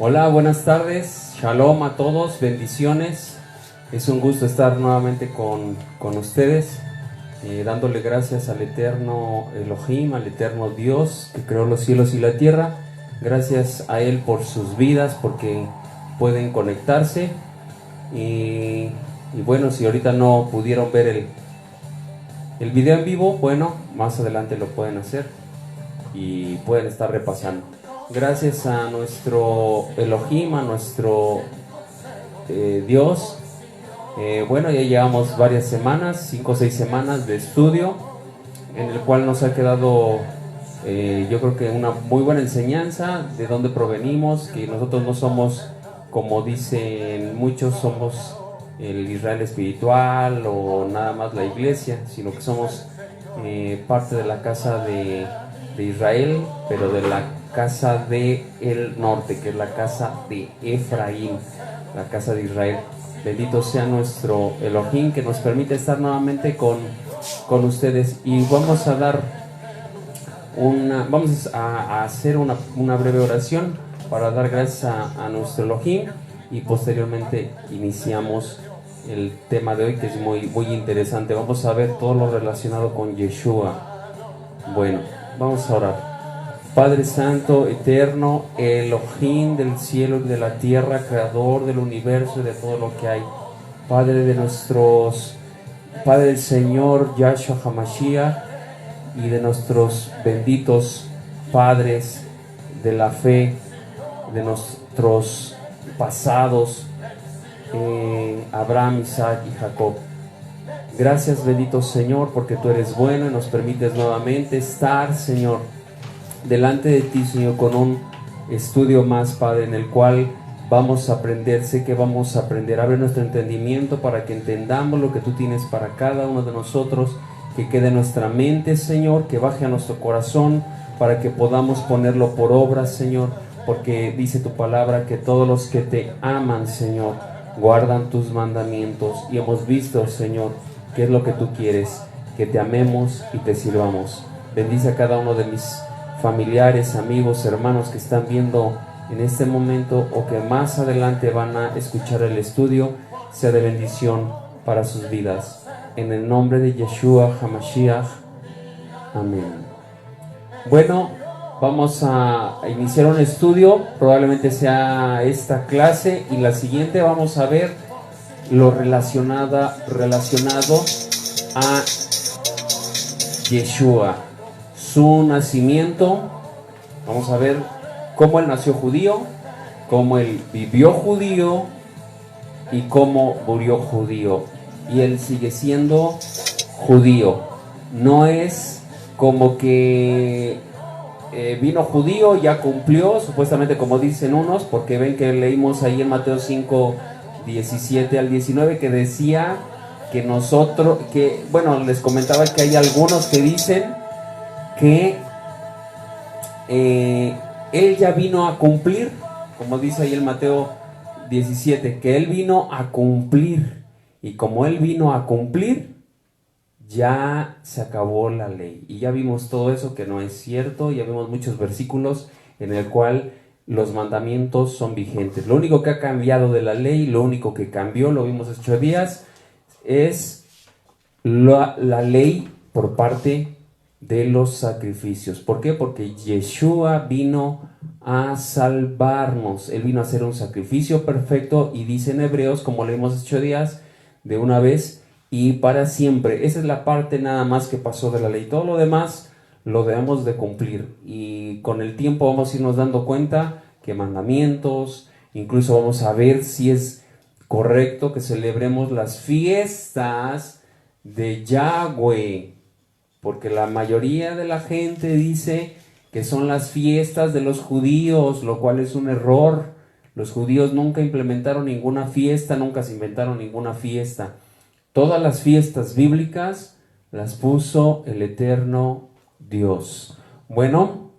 Hola, buenas tardes, shalom a todos, bendiciones. Es un gusto estar nuevamente con ustedes, dándole gracias al eterno Elohim, al eterno Dios que creó los cielos y la tierra. Gracias a Él por sus vidas, porque pueden conectarse. Y bueno, si ahorita no pudieron ver el video en vivo, bueno, más adelante lo pueden hacer y pueden estar repasando. Gracias a nuestro Elohim, a nuestro Dios. Bueno, ya llevamos varias semanas, 5 o 6 semanas de estudio, en el cual nos ha quedado, yo creo que una muy buena enseñanza de dónde provenimos, que nosotros no somos, como dicen muchos, somos el Israel espiritual o nada más la iglesia, sino que somos parte de la casa de Israel, pero de la casa de el norte, que es la casa de Efraín, la casa de Israel. Bendito sea nuestro Elohim que nos permite estar nuevamente con ustedes. Y vamos a dar vamos a hacer una breve oración para dar gracias a nuestro Elohim, y posteriormente iniciamos el tema de hoy, que es muy, muy interesante. Vamos a ver todo lo relacionado con Yeshua. Bueno, vamos a orar. Padre Santo, eterno, Elohim del cielo y de la tierra, creador del universo y de todo lo que hay. Padre Padre del Señor Yahshua HaMashiach y de nuestros benditos padres de la fe, de nuestros pasados, Abraham, Isaac y Jacob. Gracias, bendito Señor, porque tú eres bueno y nos permites nuevamente estar, Señor, delante de ti, Señor, con un estudio más, Padre, en el cual vamos a aprender. Sé que vamos a aprender. Abre nuestro entendimiento para que entendamos lo que tú tienes para cada uno de nosotros, que quede en nuestra mente, Señor, que baje a nuestro corazón para que podamos ponerlo por obra, Señor, porque dice tu palabra que todos los que te aman, Señor, guardan tus mandamientos. Y hemos visto, Señor, qué es lo que tú quieres, que te amemos y te sirvamos. Bendice a cada uno de mis familiares, amigos, hermanos que están viendo en este momento o que más adelante van a escuchar el estudio. Sea de bendición para sus vidas. En el nombre de Yeshua HaMashiach. Amén. Bueno, vamos a iniciar un estudio. Probablemente sea esta clase y la siguiente. Vamos a ver lo relacionado a Yeshua, su nacimiento. Vamos a ver cómo él nació judío, cómo él vivió judío y cómo murió judío. Y él sigue siendo judío. No es como que vino judío, ya cumplió, supuestamente, como dicen unos, porque ven que leímos ahí en Mateo 5, 17 al 19, que decía que nosotros, que, bueno, les comentaba que hay algunos que dicen que él ya vino a cumplir, como dice ahí el Mateo 17, que él vino a cumplir, y como él vino a cumplir, ya se acabó la ley. Y ya vimos todo eso que no es cierto. Ya vimos muchos versículos en el cual los mandamientos son vigentes. Lo único que ha cambiado de la ley, lo único que cambió, lo vimos hace 8 días, es la ley por parte de los sacrificios. ¿Por qué? Porque Yeshua vino a salvarnos. Él vino a hacer un sacrificio perfecto, y dice en Hebreos, como leímos hace 8 días, de una vez y para siempre. Esa es la parte nada más que pasó de la ley. Todo lo demás lo debemos de cumplir, y con el tiempo vamos a irnos dando cuenta que mandamientos, incluso vamos a ver si es correcto que celebremos las fiestas de Yahweh, porque la mayoría de la gente dice que son las fiestas de los judíos, lo cual es un error. Los judíos nunca implementaron ninguna fiesta, nunca se inventaron ninguna fiesta. Todas las fiestas bíblicas las puso el eterno Dios. Bueno,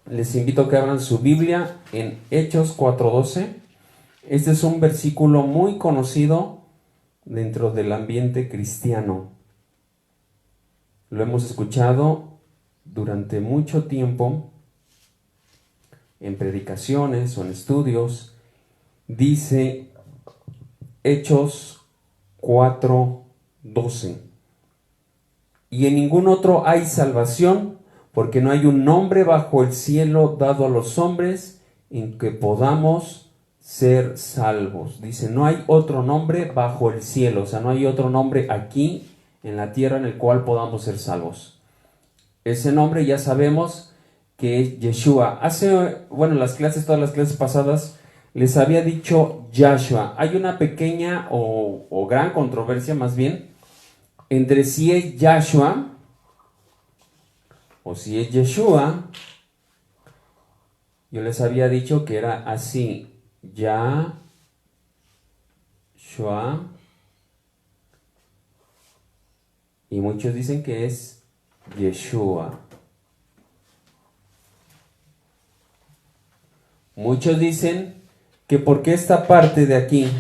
les invito a que abran su Biblia en Hechos 4:12. Este es un versículo muy conocido dentro del ambiente cristiano. Lo hemos escuchado durante mucho tiempo en predicaciones o en estudios. Dice Hechos 4:12. Y en ningún otro hay salvación, porque no hay un nombre bajo el cielo dado a los hombres en que podamos ser salvos. Dice, no hay otro nombre bajo el cielo, o sea, no hay otro nombre aquí en la tierra en el cual podamos ser salvos. Ese nombre ya sabemos que es Yeshua. Todas las clases pasadas les había dicho Yahshua. Hay una pequeña o gran controversia más bien entre si es Yahshua o si es Yeshua. Yo les había dicho que era así, Yahshua, y muchos dicen que es Yeshua. Muchos dicen que porque esta parte de aquí,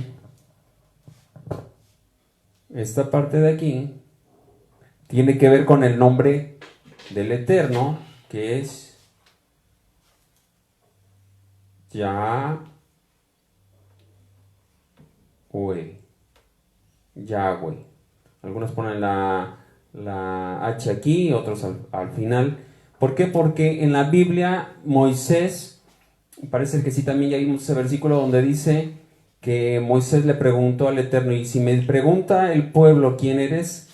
tiene que ver con el nombre del Eterno, que es Yahweh. Algunos ponen la H aquí, otros al final. ¿Por qué? Porque en la Biblia Moisés, parece que sí, también ya vimos ese versículo donde dice que Moisés le preguntó al Eterno, y si me pregunta el pueblo quién eres,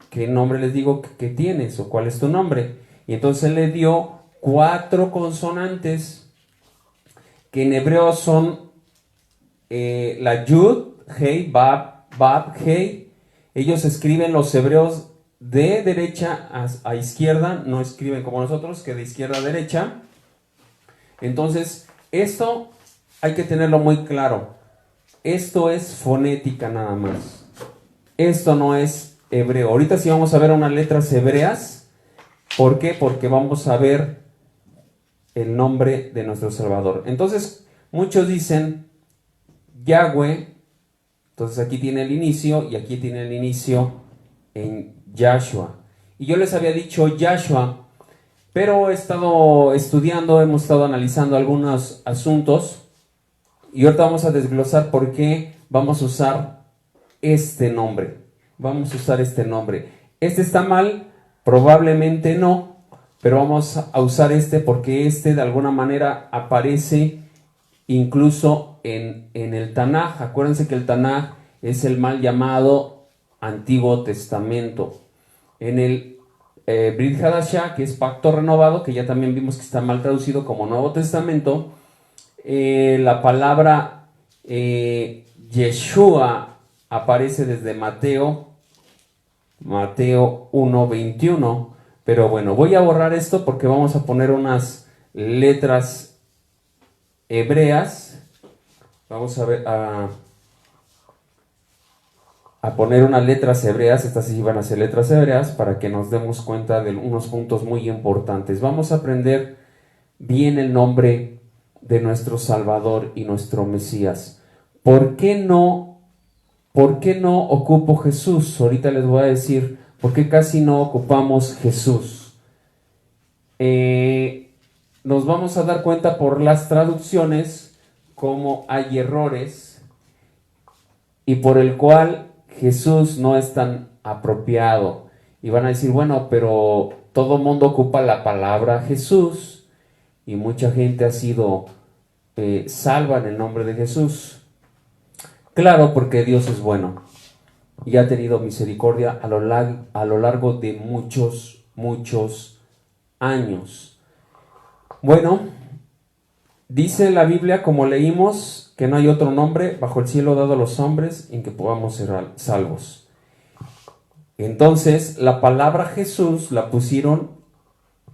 ¿qué nombre les digo que tienes o cuál es tu nombre? Y entonces le dio 4 consonantes que en hebreo son la Yud, Hei, Bab, Hei. Ellos escriben, los hebreos, de derecha a izquierda, no escriben como nosotros, que de izquierda a derecha. Entonces, esto hay que tenerlo muy claro. Esto es fonética nada más. Esto no es hebreo. Ahorita sí vamos a ver unas letras hebreas. ¿Por qué? Porque vamos a ver el nombre de nuestro Salvador. Entonces, muchos dicen Yahweh. Entonces aquí tiene el inicio y aquí tiene el inicio en Yahshua. Y yo les había dicho Yahshua, pero he estado estudiando, hemos estado analizando algunos asuntos y ahorita vamos a desglosar por qué vamos a usar este nombre. Vamos a usar este nombre. Este está mal, probablemente no, pero vamos a usar este porque este de alguna manera aparece incluso en el Tanaj. Acuérdense que el Tanaj es el mal llamado Antiguo Testamento. En el Brit Hadashah, que es Pacto Renovado, que ya también vimos que está mal traducido como Nuevo Testamento, la palabra Yeshua aparece desde Mateo 1:21. Pero bueno, voy a borrar esto porque vamos a poner unas letras hebreas. Vamos a ver a poner unas letras hebreas. Estas sí van a ser letras hebreas para que nos demos cuenta de unos puntos muy importantes. Vamos a aprender bien el nombre de nuestro Salvador y nuestro Mesías. ¿Por qué no ocupo Jesús? Ahorita les voy a decir por qué casi no ocupamos Jesús. Nos vamos a dar cuenta por las traducciones cómo hay errores y por el cual Jesús no es tan apropiado. Y van a decir, bueno, pero todo mundo ocupa la palabra Jesús y mucha gente ha sido salva en el nombre de Jesús. Claro, porque Dios es bueno y ha tenido misericordia a lo largo de muchos años. Bueno, dice la Biblia, como leímos, que no hay otro nombre bajo el cielo dado a los hombres en que podamos ser salvos. Entonces, la palabra Jesús la pusieron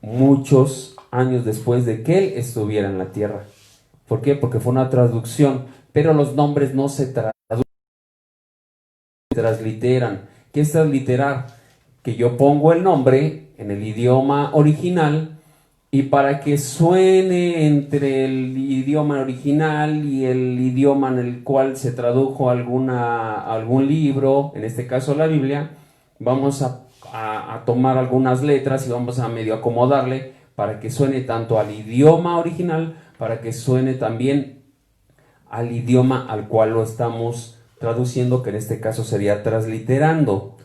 muchos años después de que Él estuviera en la tierra. ¿Por qué? Porque fue una traducción, pero los nombres no se transliteran. ¿Qué es transliterar? Que yo pongo el nombre en el idioma original y para que suene entre el idioma original y el idioma en el cual se tradujo algún libro, en este caso la Biblia, vamos a tomar algunas letras y vamos a medio acomodarle para que suene tanto al idioma original para que suene también al idioma al cual lo estamos traduciendo, que en este caso sería transliterando.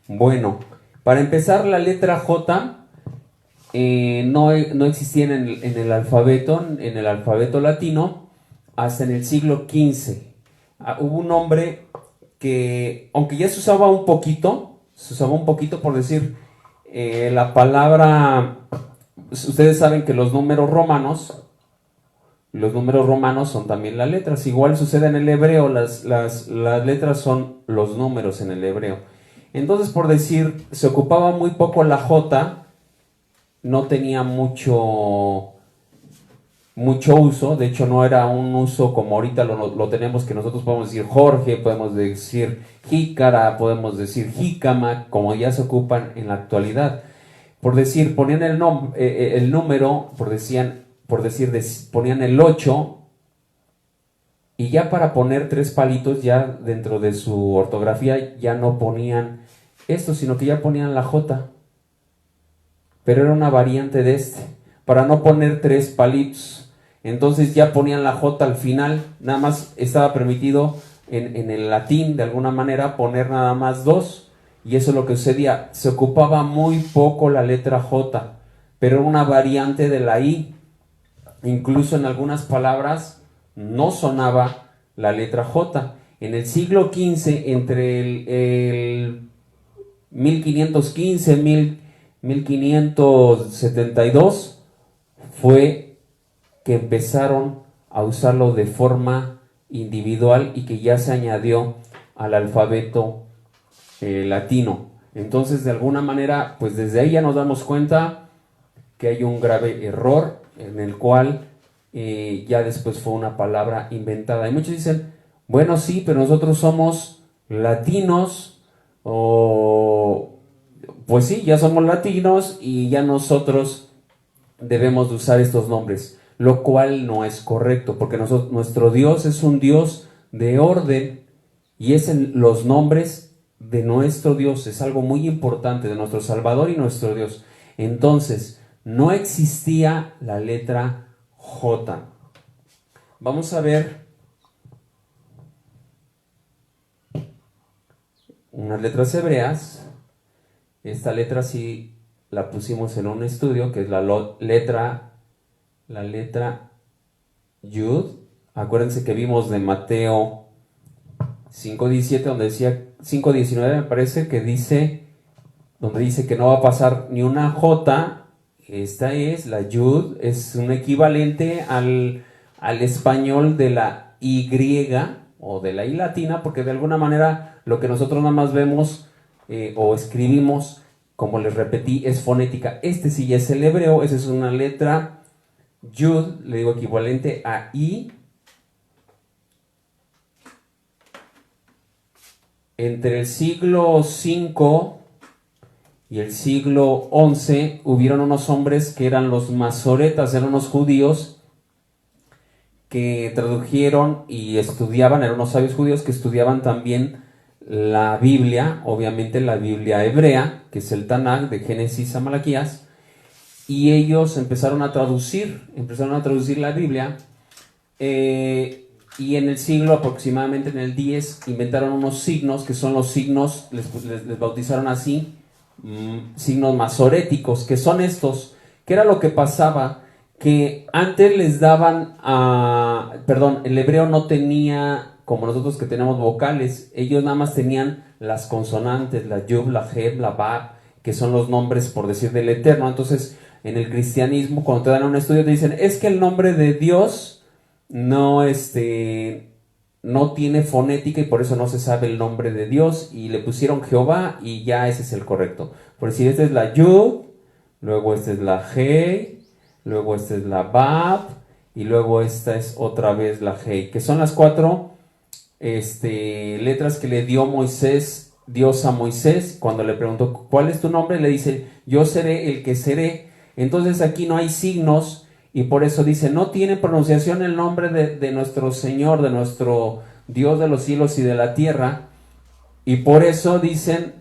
Bueno, para empezar, la letra J no existía en el alfabeto latino hasta en el siglo XV. Hubo un hombre que, aunque ya se usaba un poquito por decir la palabra, ustedes saben que los números romanos son también las letras. Igual sucede en el hebreo, las letras son los números en el hebreo. Entonces, por decir, se ocupaba muy poco la J, no tenía mucho uso. De hecho, no era un uso como ahorita lo tenemos, que nosotros podemos decir Jorge, podemos decir jícara, podemos decir jícama, como ya se ocupan en la actualidad. Por decir, ponían el número, ponían el 8, y ya para poner 3 palitos, ya dentro de su ortografía, ya no ponían esto, sino que ya ponían la J. Pero era una variante de para no poner 3 palitos. Entonces ya ponían la J al final, nada más estaba permitido en el latín, de alguna manera, poner nada más 2. Y eso es lo que sucedía, se ocupaba muy poco la letra J, pero era una variante de la I. Incluso en algunas palabras no sonaba la letra J. En el siglo XV, entre el 1515 y 1572, fue que empezaron a usarlo de forma individual y que ya se añadió al alfabeto latino. Entonces, de alguna manera, pues desde ahí ya nos damos cuenta que hay un grave error en el cual ya después fue una palabra inventada. Y muchos dicen, bueno, sí, pero nosotros somos latinos, pues sí, ya somos latinos y ya nosotros debemos de usar estos nombres, lo cual no es correcto, porque nuestro Dios es un Dios de orden, y es en los nombres de nuestro Dios, es algo muy importante, de nuestro Salvador y nuestro Dios. Entonces, no existía la letra J. Vamos a ver unas letras hebreas. Esta letra sí la pusimos en un estudio, que es la letra Yud. Acuérdense que vimos de Mateo 5:17, donde decía, 5:19 me parece, que dice, donde dice que no va a pasar ni una J. Esta es la Yud, es un equivalente al español de la Y o de la I latina, porque de alguna manera lo que nosotros nada más vemos o escribimos, como les repetí, es fonética. Este sí ya es el hebreo, esa es una letra Yud, le digo equivalente a I. Entre el siglo V y el siglo XI hubieron unos hombres que eran los masoretas, eran unos judíos que tradujeron y estudiaban, eran unos sabios judíos que estudiaban también la Biblia, obviamente la Biblia hebrea, que es el Tanaj, de Génesis a Malaquías, y ellos empezaron a traducir la Biblia, y en el siglo aproximadamente en el 10 inventaron unos signos, que son los signos, les bautizaron así, signos masoréticos, que son estos. ¿Qué era lo que pasaba? Que antes les daban el hebreo no tenía, como nosotros que tenemos vocales, ellos nada más tenían las consonantes, la yub, la heb, la bab, que son los nombres, por decir, del Eterno. Entonces, en el cristianismo, cuando te dan un estudio, te dicen, es que el nombre de Dios no tiene fonética y por eso no se sabe el nombre de Dios, y le pusieron Jehová y ya ese es el correcto. Por decir, esta es la Yud, luego esta es la Hei, luego esta es la Bab y luego esta es otra vez la Hei, que son las 4 letras que le dio Dios a Moisés cuando le preguntó, ¿cuál es tu nombre? Le dice, yo seré el que seré. Entonces aquí no hay signos. Y por eso dice, no tiene pronunciación el nombre de nuestro Señor, de nuestro Dios de los cielos y de la tierra. Y por eso dicen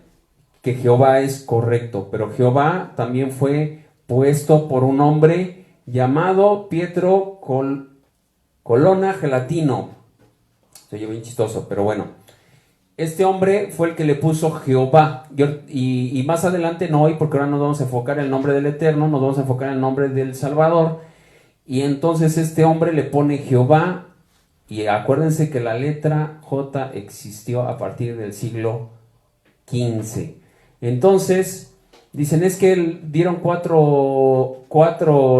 que Jehová es correcto. Pero Jehová también fue puesto por un hombre llamado Pietro Colonna Gelatino. Se oye bien chistoso, pero bueno. Este hombre fue el que le puso Jehová. Y más adelante, no hoy, porque ahora nos vamos a enfocar en el nombre del Eterno, nos vamos a enfocar en el nombre del Salvador. Y entonces este hombre le pone Jehová. Y acuérdense que la letra J existió a partir del siglo XV. Entonces, dicen es que dieron cuatro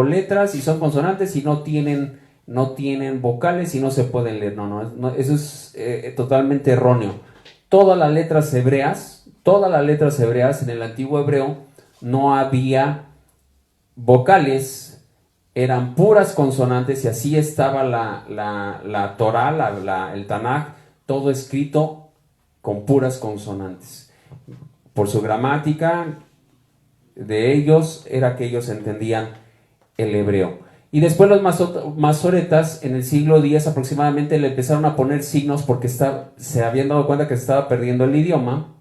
letras y son consonantes y no tienen vocales y no se pueden leer. No, eso es totalmente erróneo. Todas las letras hebreas en el antiguo hebreo no había vocales, eran puras consonantes y así estaba la Torah, el Tanaj, todo escrito con puras consonantes. Por su gramática de ellos era que ellos entendían el hebreo. Y después los masoretas en el siglo X aproximadamente le empezaron a poner signos porque se habían dado cuenta que se estaba perdiendo el idioma.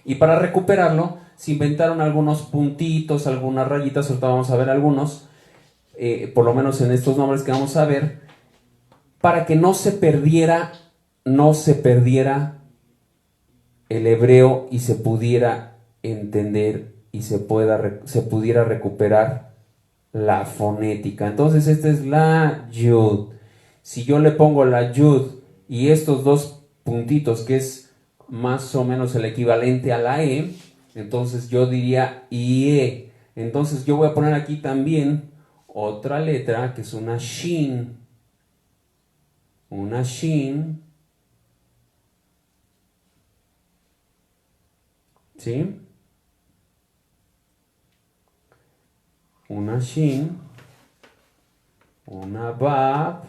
Y para recuperarlo se inventaron algunos puntitos, algunas rayitas, ahorita vamos a ver algunos, por lo menos en estos nombres que vamos a ver, para que no se perdiera el hebreo y se pudiera entender y se pudiera recuperar la fonética. Entonces esta es la Yud. Si yo le pongo la Yud y estos dos puntitos, que es más o menos el equivalente a la E, entonces yo diría IE. Entonces yo voy a poner aquí también otra letra que es una Shin. Una Shin. ¿Sí? Una Shin, una Bab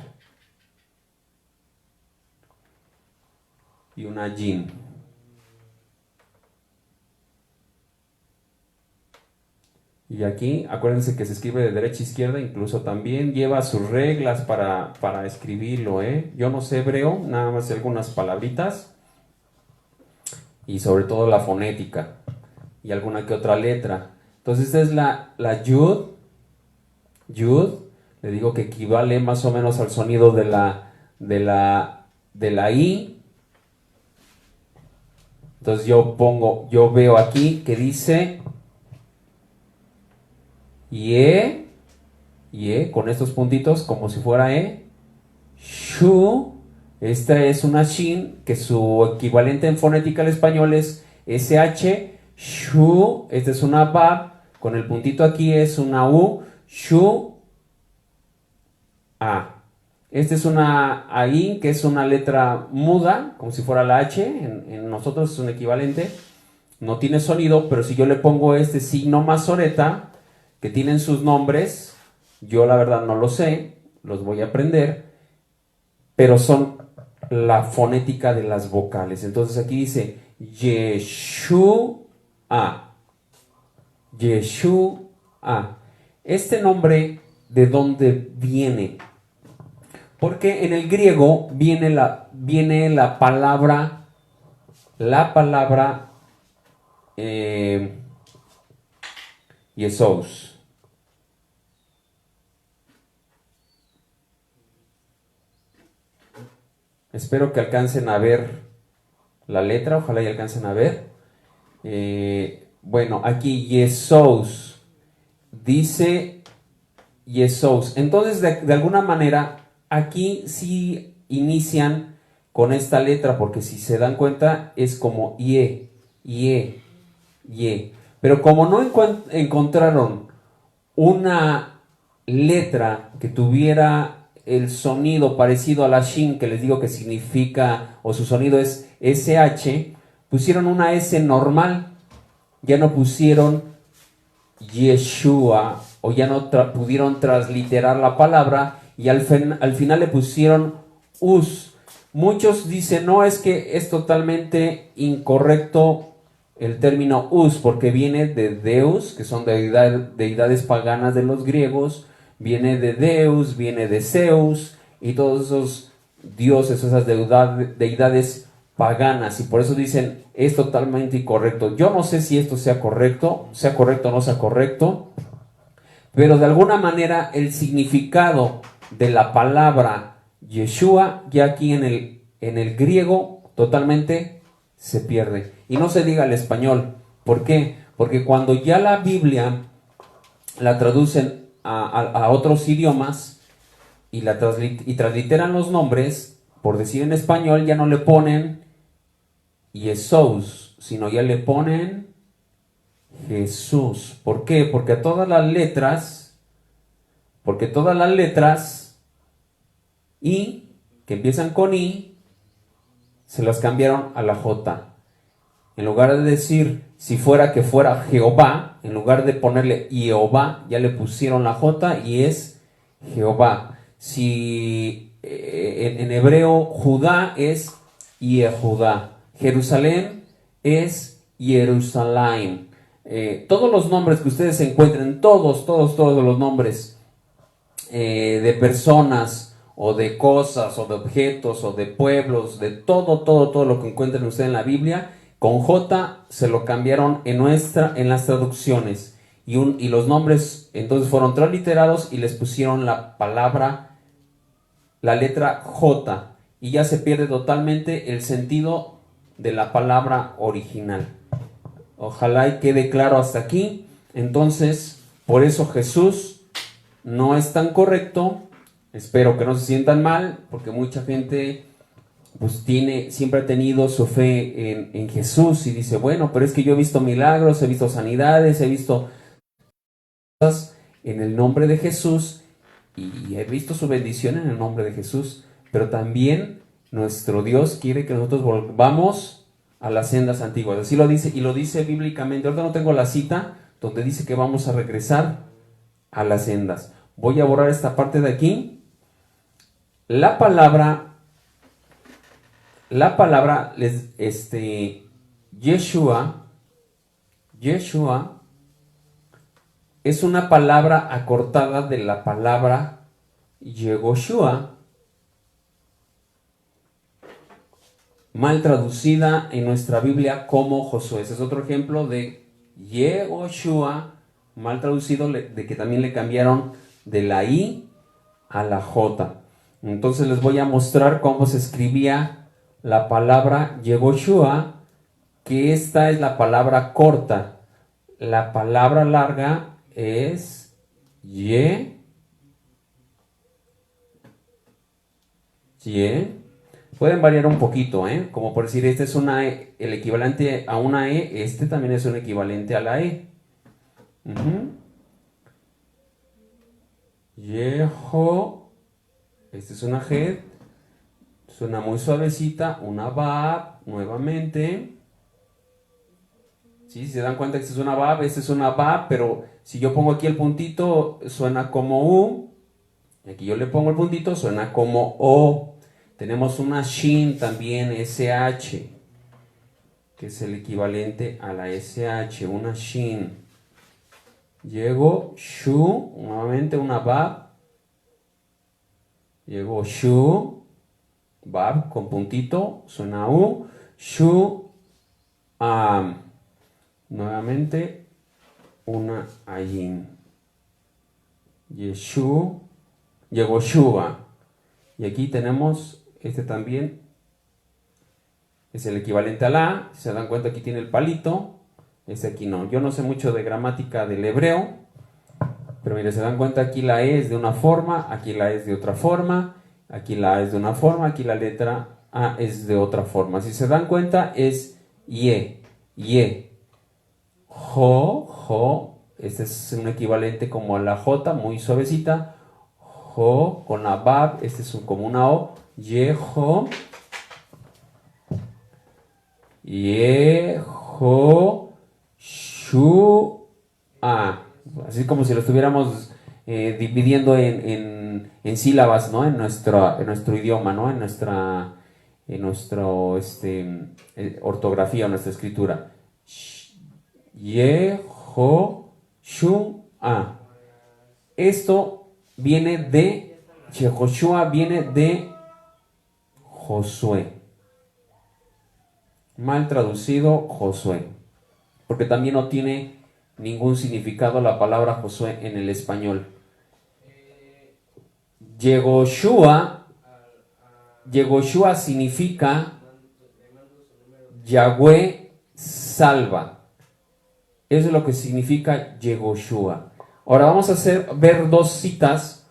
y una Jin. Y aquí, acuérdense que se escribe de derecha a izquierda, incluso también lleva sus reglas para escribirlo, ¿eh? Yo no sé hebreo, nada más algunas palabritas y sobre todo la fonética y alguna que otra letra. Entonces esta es la Yud. Yud, le digo que equivale más o menos al sonido de la I. Entonces yo veo aquí que dice Ye, con estos puntitos como si fuera E. Shu, esta es una Shin, que su equivalente en fonética al español es SH. Shu, esta es una Bab, con el puntito aquí es una U. Shu, A. Esta es una Ain, que es una letra muda, como si fuera la H, en nosotros es un equivalente, no tiene sonido, pero si yo le pongo este signo masoreta, que tienen sus nombres, yo la verdad no lo sé, los voy a aprender, pero son la fonética de las vocales. Entonces aquí dice Yeshua. Yeshua. Este nombre, ¿de dónde viene? Porque en el griego viene la palabra Yesos. Espero que alcancen a ver la letra, ojalá y alcancen a ver. Bueno, aquí Yesos, dice Yesos. Entonces, de alguna manera, aquí sí inician con esta letra, porque si se dan cuenta, es como Ye. Pero como no encontraron una letra que tuviera el sonido parecido a la Shin, que les digo que significa, o su sonido es SH, pusieron una S normal, ya no pusieron Yeshua, o ya no pudieron transliterar la palabra, y al final le pusieron Us. Muchos dicen, no, es que es totalmente incorrecto el término Us, porque viene de Deus, que son deidades paganas de los griegos, viene de Deus, viene de Zeus, y todos esos dioses, esas deidades paganas, y por eso dicen, es totalmente incorrecto. Yo no sé si esto sea correcto o no sea correcto, Pero de alguna manera el significado de la palabra Yeshua ya aquí en el griego totalmente se pierde. Y no se diga el español. ¿Por qué? Porque cuando ya la Biblia la traducen a otros idiomas y transliteran los nombres, por decir en español, ya no le ponen Jesús, sino ya le ponen Jesús. ¿Por qué? Porque todas las letras I, que empiezan con I, se las cambiaron a la J. En lugar de decir, si fuera que fuera Jehová, en lugar de ponerle Jehová, ya le pusieron la J y es Jehová. Si en hebreo Judá es Yehudá, Jerusalén es Jerusalén. Todos los nombres que ustedes encuentren, todos los nombres de personas o de cosas o de objetos o de pueblos, de todo lo que encuentren ustedes en la Biblia, con J se lo cambiaron en las traducciones y los nombres entonces fueron transliterados y les pusieron la letra J y ya se pierde totalmente el sentido de la palabra original. Ojalá y quede claro hasta aquí. Entonces, por eso Jesús no es tan correcto. Espero que no se sientan mal, porque mucha gente pues siempre ha tenido su fe en Jesús y dice, bueno, pero es que yo he visto milagros, he visto sanidades, he visto cosas en el nombre de Jesús y he visto su bendición en el nombre de Jesús, pero también nuestro Dios quiere que nosotros volvamos a las sendas antiguas. Así lo dice, y lo dice bíblicamente. Ahorita no tengo la cita donde dice que vamos a regresar a las sendas. Voy a borrar esta parte de aquí. La palabra Yeshua es una palabra acortada de la palabra Yehoshua, mal traducida en nuestra Biblia como Josué. Ese es otro ejemplo de Yehoshua, mal traducido, de que también le cambiaron de la I a la J. Entonces les voy a mostrar cómo se escribía la palabra Yehoshua, que esta es la palabra corta. La palabra larga es Ye. Pueden variar un poquito, como por decir, este es una E, el equivalente a una E, este también es un equivalente a la E. Yeho, este es una G, suena muy suavecita, una Bab, nuevamente. ¿Sí? Si se dan cuenta que este es una Bab, este es una Bab, pero si yo pongo aquí el puntito, suena como U. Y aquí yo le pongo el puntito, suena como O. Tenemos una Shin también, SH, que es el equivalente a la SH, una Shin. Llego, Shu, nuevamente una Bab. Llego, Shu, Bab con puntito, suena U. Shu, nuevamente una Ayin. Yeshu, Yehoshua. Y aquí tenemos este también, es el equivalente a la A. Si se dan cuenta, aquí tiene el palito. Este aquí no. Yo no sé mucho de gramática del hebreo, pero mire, se dan cuenta, aquí la E es de una forma, aquí la E es de otra forma, aquí la A es de una forma, aquí la letra A es de otra forma. Si se dan cuenta, es Ye, Jo, este es un equivalente como a la J, muy suavecita. Jo, con la Bab, este es como una O. Yeho, Shua. Así como si lo estuviéramos dividiendo en sílabas, ¿no? En nuestro idioma, ¿no? En nuestra ortografía, nuestra escritura. Yehoshua. Esto viene de Yehoshua, viene de Josué. Mal traducido, Josué. Porque también no tiene ningún significado la palabra Josué en el español. Yehoshua significa Yahweh salva. Eso es lo que significa Yehoshua. Ahora vamos a ver dos citas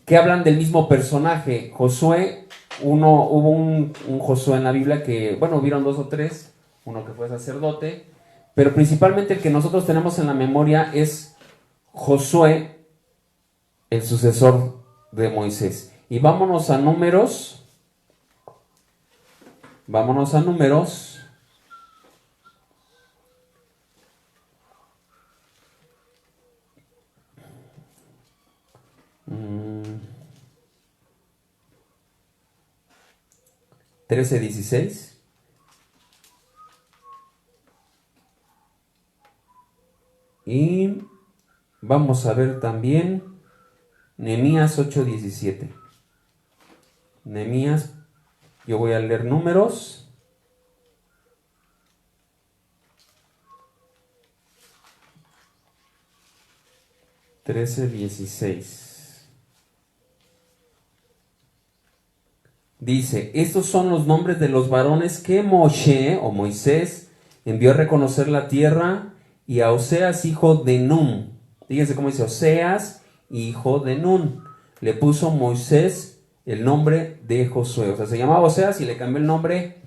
que hablan del mismo personaje. Josué, hubo un Josué en la Biblia que, bueno, hubieron dos o tres, uno que fue sacerdote, pero principalmente el que nosotros tenemos en la memoria es Josué, el sucesor de Moisés. Y vámonos a Números. Vámonos a Números. 13:16. Y vamos a ver también Nehemías 8:17. Nehemías, yo voy a leer Números. (13:16). Dice, estos son los nombres de los varones que Moshe o Moisés envió a reconocer la tierra, y a Oseas hijo de Nun. Fíjense cómo dice Oseas hijo de Nun. Le puso Moisés el nombre de Josué. O sea, se llamaba Oseas y le cambió el nombre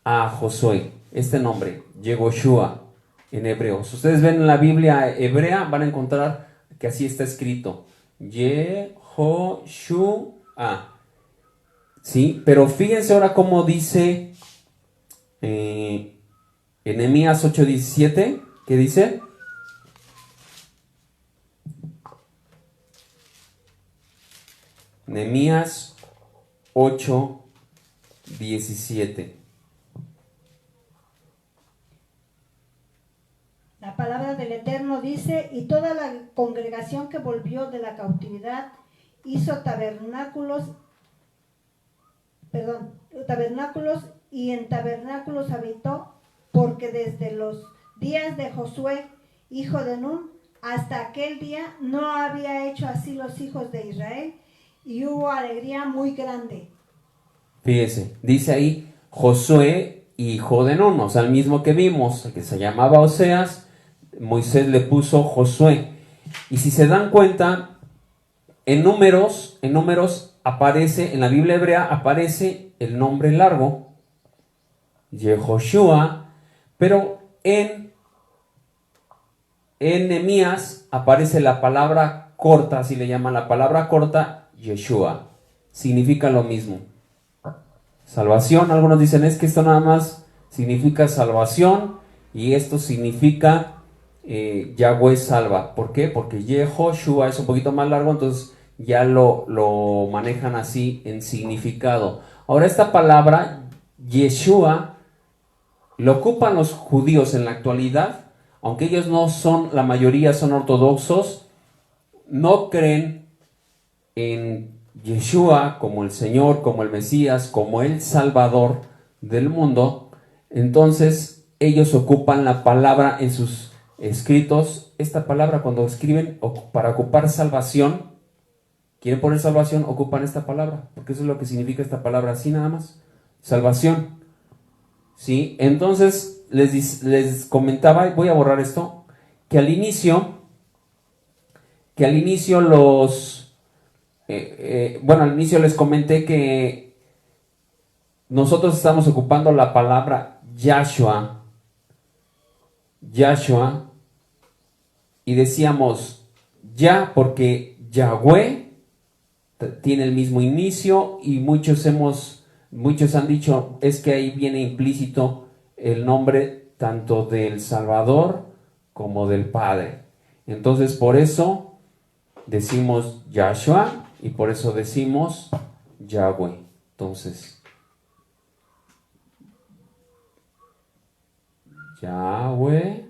a Josué. Este nombre, Yehoshua, en hebreo. Si ustedes ven en la Biblia hebrea, van a encontrar que así está escrito. Yehoshua. ¿Sí? Pero fíjense ahora cómo dice en Nehemías 8:17. ¿Qué dice? Nehemías 8:17. La palabra del Eterno dice, y toda la congregación que volvió de la cautividad hizo tabernáculos y en tabernáculos habitó, porque desde los días de Josué, hijo de Nun, hasta aquel día no había hecho así los hijos de Israel, y hubo alegría muy grande. Fíjese, dice ahí Josué, hijo de Nun, o sea, el mismo que vimos, el que se llamaba Oseas, Moisés le puso Josué. Y si se dan cuenta, en números aparece, en la Biblia hebrea aparece el nombre largo, Yehoshua, pero en Nehemías aparece la palabra corta, así le llaman la palabra corta, Yeshua. Significa lo mismo. Salvación, algunos dicen es que esto nada más significa salvación y esto significa Yahweh salva. ¿Por qué? Porque Yehoshua es un poquito más largo, entonces ya lo manejan así en significado. Ahora esta palabra Yeshua lo ocupan los judíos en la actualidad, aunque ellos no son, la mayoría son ortodoxos, no creen en Yeshua como el Señor, como el Mesías, como el Salvador del mundo. Entonces ellos ocupan la palabra en sus escritos. Esta palabra cuando escriben para ocupar salvación, quieren poner salvación, ocupan esta palabra, porque eso es lo que significa esta palabra, así nada más, salvación. ¿Sí? Entonces les comentaba, voy a borrar esto, que al inicio al inicio les comenté que nosotros estamos ocupando la palabra Yahshua, y decíamos ya porque Yahweh tiene el mismo inicio, y muchos han dicho es que ahí viene implícito el nombre tanto del Salvador como del Padre. Entonces por eso decimos Yahshua y por eso decimos Yahweh. Entonces, Yahweh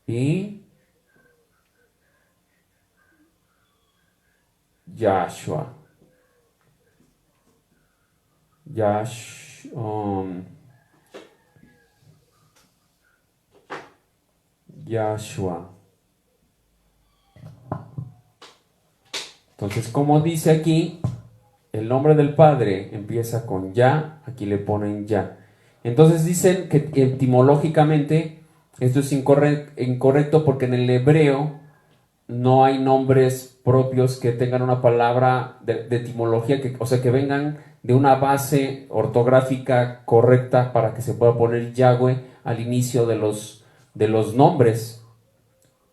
y Yahshua. Yahshua. Entonces, como dice aquí, el nombre del Padre empieza con Ya, aquí le ponen Ya. Entonces dicen que etimológicamente esto es incorrecto porque en el hebreo no hay nombres propios que tengan una palabra de etimología, o sea, que vengan de una base ortográfica correcta para que se pueda poner Yahweh al inicio de los nombres.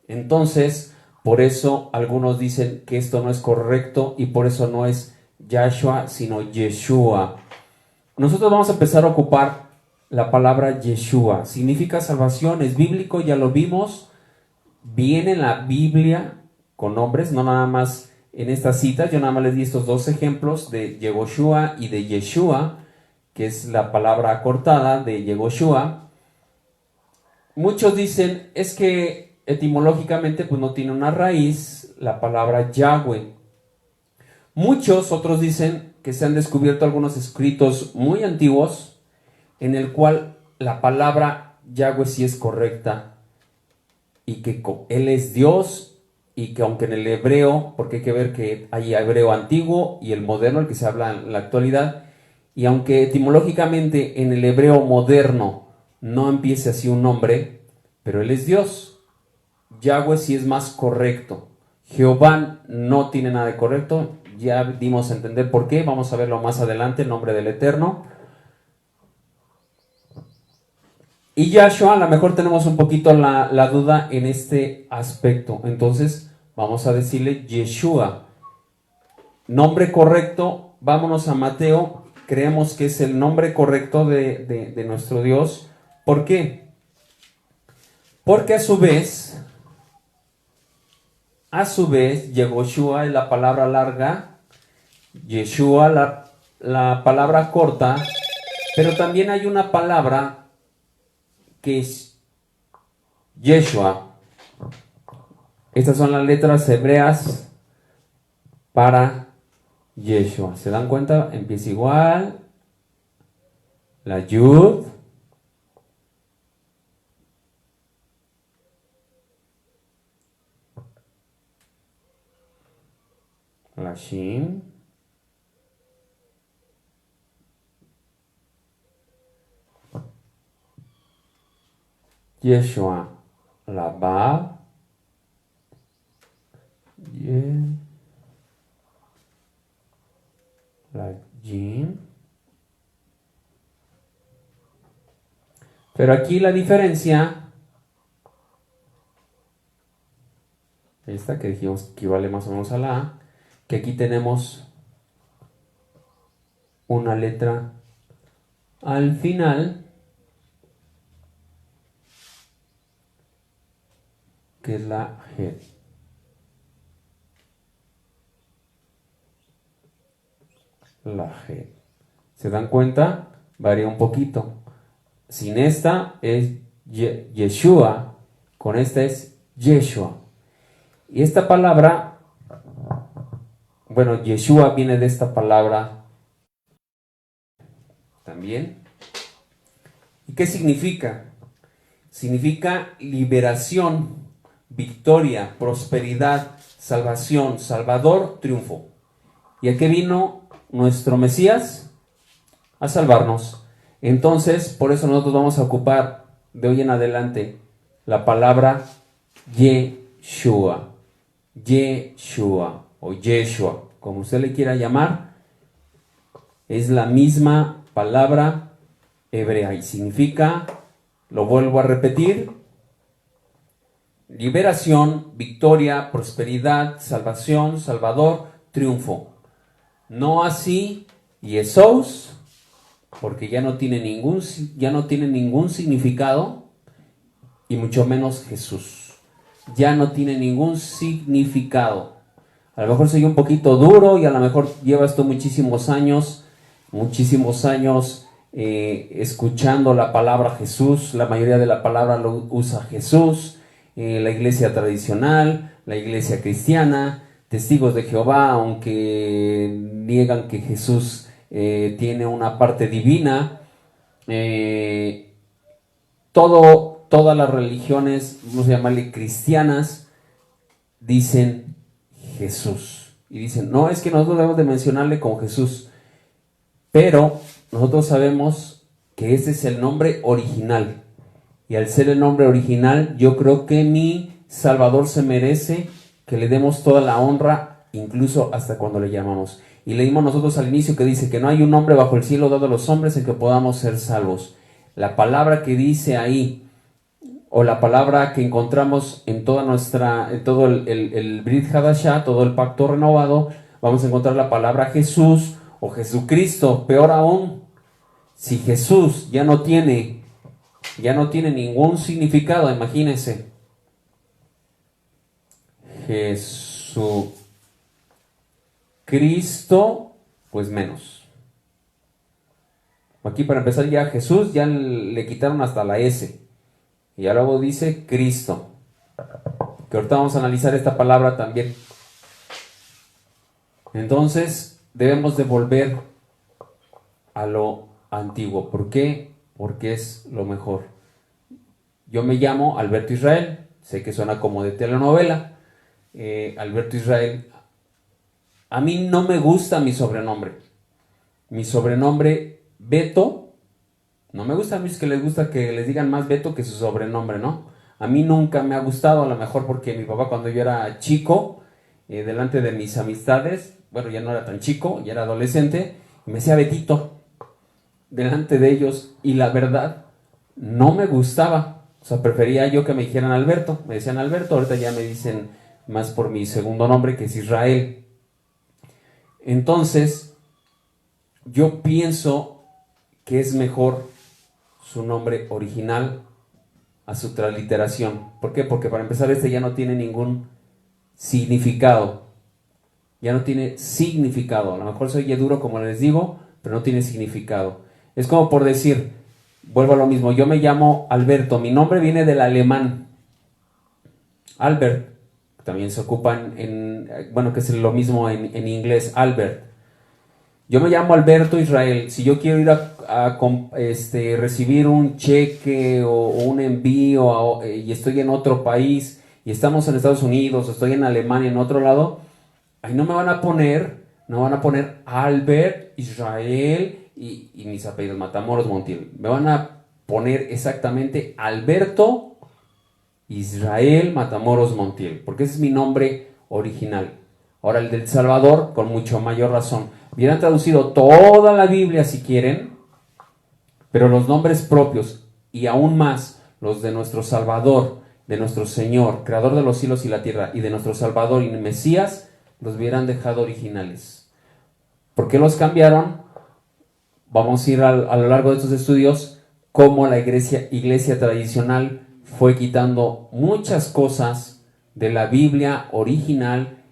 Entonces, por eso algunos dicen que esto no es correcto y por eso no es Yahshua, sino Yeshua. Nosotros vamos a empezar a ocupar la palabra Yeshua. Significa salvación, es bíblico, ya lo vimos. Viene en la Biblia con nombres, no nada más en estas citas. Yo nada más les di estos dos ejemplos de Yehoshua y de Yeshua, que es la palabra acortada de Yehoshua. Muchos dicen, es que etimológicamente pues no tiene una raíz la palabra Yahweh. Muchos otros dicen que se han descubierto algunos escritos muy antiguos en el cual la palabra Yahweh sí es correcta y que Él es Dios y que aunque en el hebreo, porque hay que ver que hay hebreo antiguo y el moderno, el que se habla en la actualidad, y aunque etimológicamente en el hebreo moderno no empiece así un nombre, pero Él es Dios. Yahweh sí es más correcto. Jehová no tiene nada de correcto. Ya dimos a entender por qué. Vamos a verlo más adelante, el nombre del Eterno. Y Yahshua, a lo mejor tenemos un poquito la duda en este aspecto. Entonces, vamos a decirle Yeshua. Nombre correcto. Vámonos a Mateo. Creemos que es el nombre correcto de nuestro Dios. ¿Por qué? Porque a su vez, Yehoshua es la palabra larga, Yeshua la palabra corta, pero también hay una palabra que es Yeshua. Estas son las letras hebreas para Yeshua. ¿Se dan cuenta? Empieza igual. La Yud. La Shin. Yeshua. La Vav. La Jin. Pero aquí la diferencia, esta que dijimos que equivale más o menos a la A, que aquí tenemos una letra al final que es la G. La G. ¿Se dan cuenta? Varía un poquito. Sin esta es Yeshua, con esta es Yeshua. Y esta palabra, bueno, Yeshua viene de esta palabra también. ¿Y qué significa? Significa liberación, victoria, prosperidad, salvación, salvador, triunfo. ¿Y a qué vino nuestro Mesías? A salvarnos. Entonces, por eso nosotros vamos a ocupar de hoy en adelante la palabra Yeshua. Yeshua o Yeshua, como usted le quiera llamar, es la misma palabra hebrea y significa, lo vuelvo a repetir, liberación, victoria, prosperidad, salvación, salvador, triunfo. No así Jesús, porque ya no tiene ningún significado, y mucho menos Jesús. Ya no tiene ningún significado. A lo mejor soy un poquito duro y a lo mejor lleva esto muchísimos años escuchando la palabra Jesús. La mayoría de la palabra lo usa Jesús, la iglesia tradicional, la iglesia cristiana, testigos de Jehová, aunque niegan que Jesús tiene una parte divina. Todo todas las religiones, vamos a llamarle cristianas, dicen Jesús. Y dicen, no, es que nosotros debemos de mencionarle con Jesús. Pero nosotros sabemos que ese es el nombre original. Y al ser el nombre original, yo creo que mi Salvador se merece que le demos toda la honra, incluso hasta cuando le llamamos. Y leímos nosotros al inicio que dice que no hay un nombre bajo el cielo dado a los hombres en que podamos ser salvos. La palabra que dice ahí, o la palabra que encontramos en toda en todo el Brit Hadashah, todo el pacto renovado, vamos a encontrar la palabra Jesús o Jesucristo. Peor aún, si Jesús ya no tiene ningún significado, imagínense. Jesucristo, pues menos. Aquí para empezar ya Jesús ya le quitaron hasta la S. Y ya luego dice Cristo. Que ahorita vamos a analizar esta palabra también. Entonces debemos de volver a lo antiguo. ¿Por qué? Porque es lo mejor. Yo me llamo Alberto Israel. Sé que suena como de telenovela. Alberto Israel. A mí no me gusta mi sobrenombre. Mi sobrenombre Beto. No me gusta a mí, es que les gusta que les digan más Beto que su sobrenombre, ¿no? A mí nunca me ha gustado, a lo mejor porque mi papá cuando yo era chico, delante de mis amistades, bueno, ya no era tan chico, ya era adolescente, me decía Betito, delante de ellos, y la verdad, no me gustaba. O sea, prefería yo que me dijeran Alberto, me decían Alberto, ahorita ya me dicen más por mi segundo nombre, que es Israel. Entonces, yo pienso que es mejor su nombre original a su transliteración. ¿Por qué? Porque para empezar este ya no tiene ningún significado. Ya no tiene significado. A lo mejor se oye duro como les digo, pero no tiene significado. Es como por decir, vuelvo a lo mismo, yo me llamo Alberto, mi nombre viene del alemán. Albert, también se ocupan bueno, que es lo mismo en inglés, Albert. Yo me llamo Alberto Israel. Si yo quiero ir a recibir un cheque o un envío y estoy en otro país y estamos en Estados Unidos o estoy en Alemania, en otro lado, ahí no van a poner Albert Israel y mis apellidos Matamoros Montiel. Me van a poner exactamente Alberto Israel Matamoros Montiel, porque ese es mi nombre original. Ahora el del Salvador, con mucho mayor razón. Hubieran traducido toda la Biblia si quieren, pero los nombres propios y aún más los de nuestro Salvador, de nuestro Señor, Creador de los cielos y la tierra, y de nuestro Salvador y Mesías, los hubieran dejado originales. ¿Por qué los cambiaron? Vamos a ir a lo largo de estos estudios cómo la iglesia tradicional fue quitando muchas cosas de la Biblia original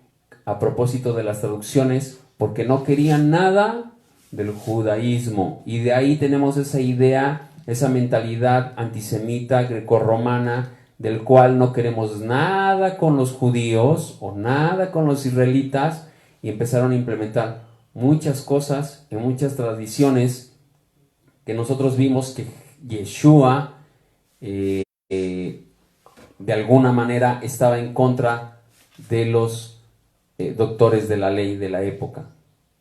a propósito de las traducciones, porque no querían nada del judaísmo. Y de ahí tenemos esa idea, esa mentalidad antisemita, grecorromana, del cual no queremos nada con los judíos o nada con los israelitas, y empezaron a implementar muchas cosas y muchas tradiciones que nosotros vimos que Yeshua de alguna manera estaba en contra de los doctores de la ley de la época.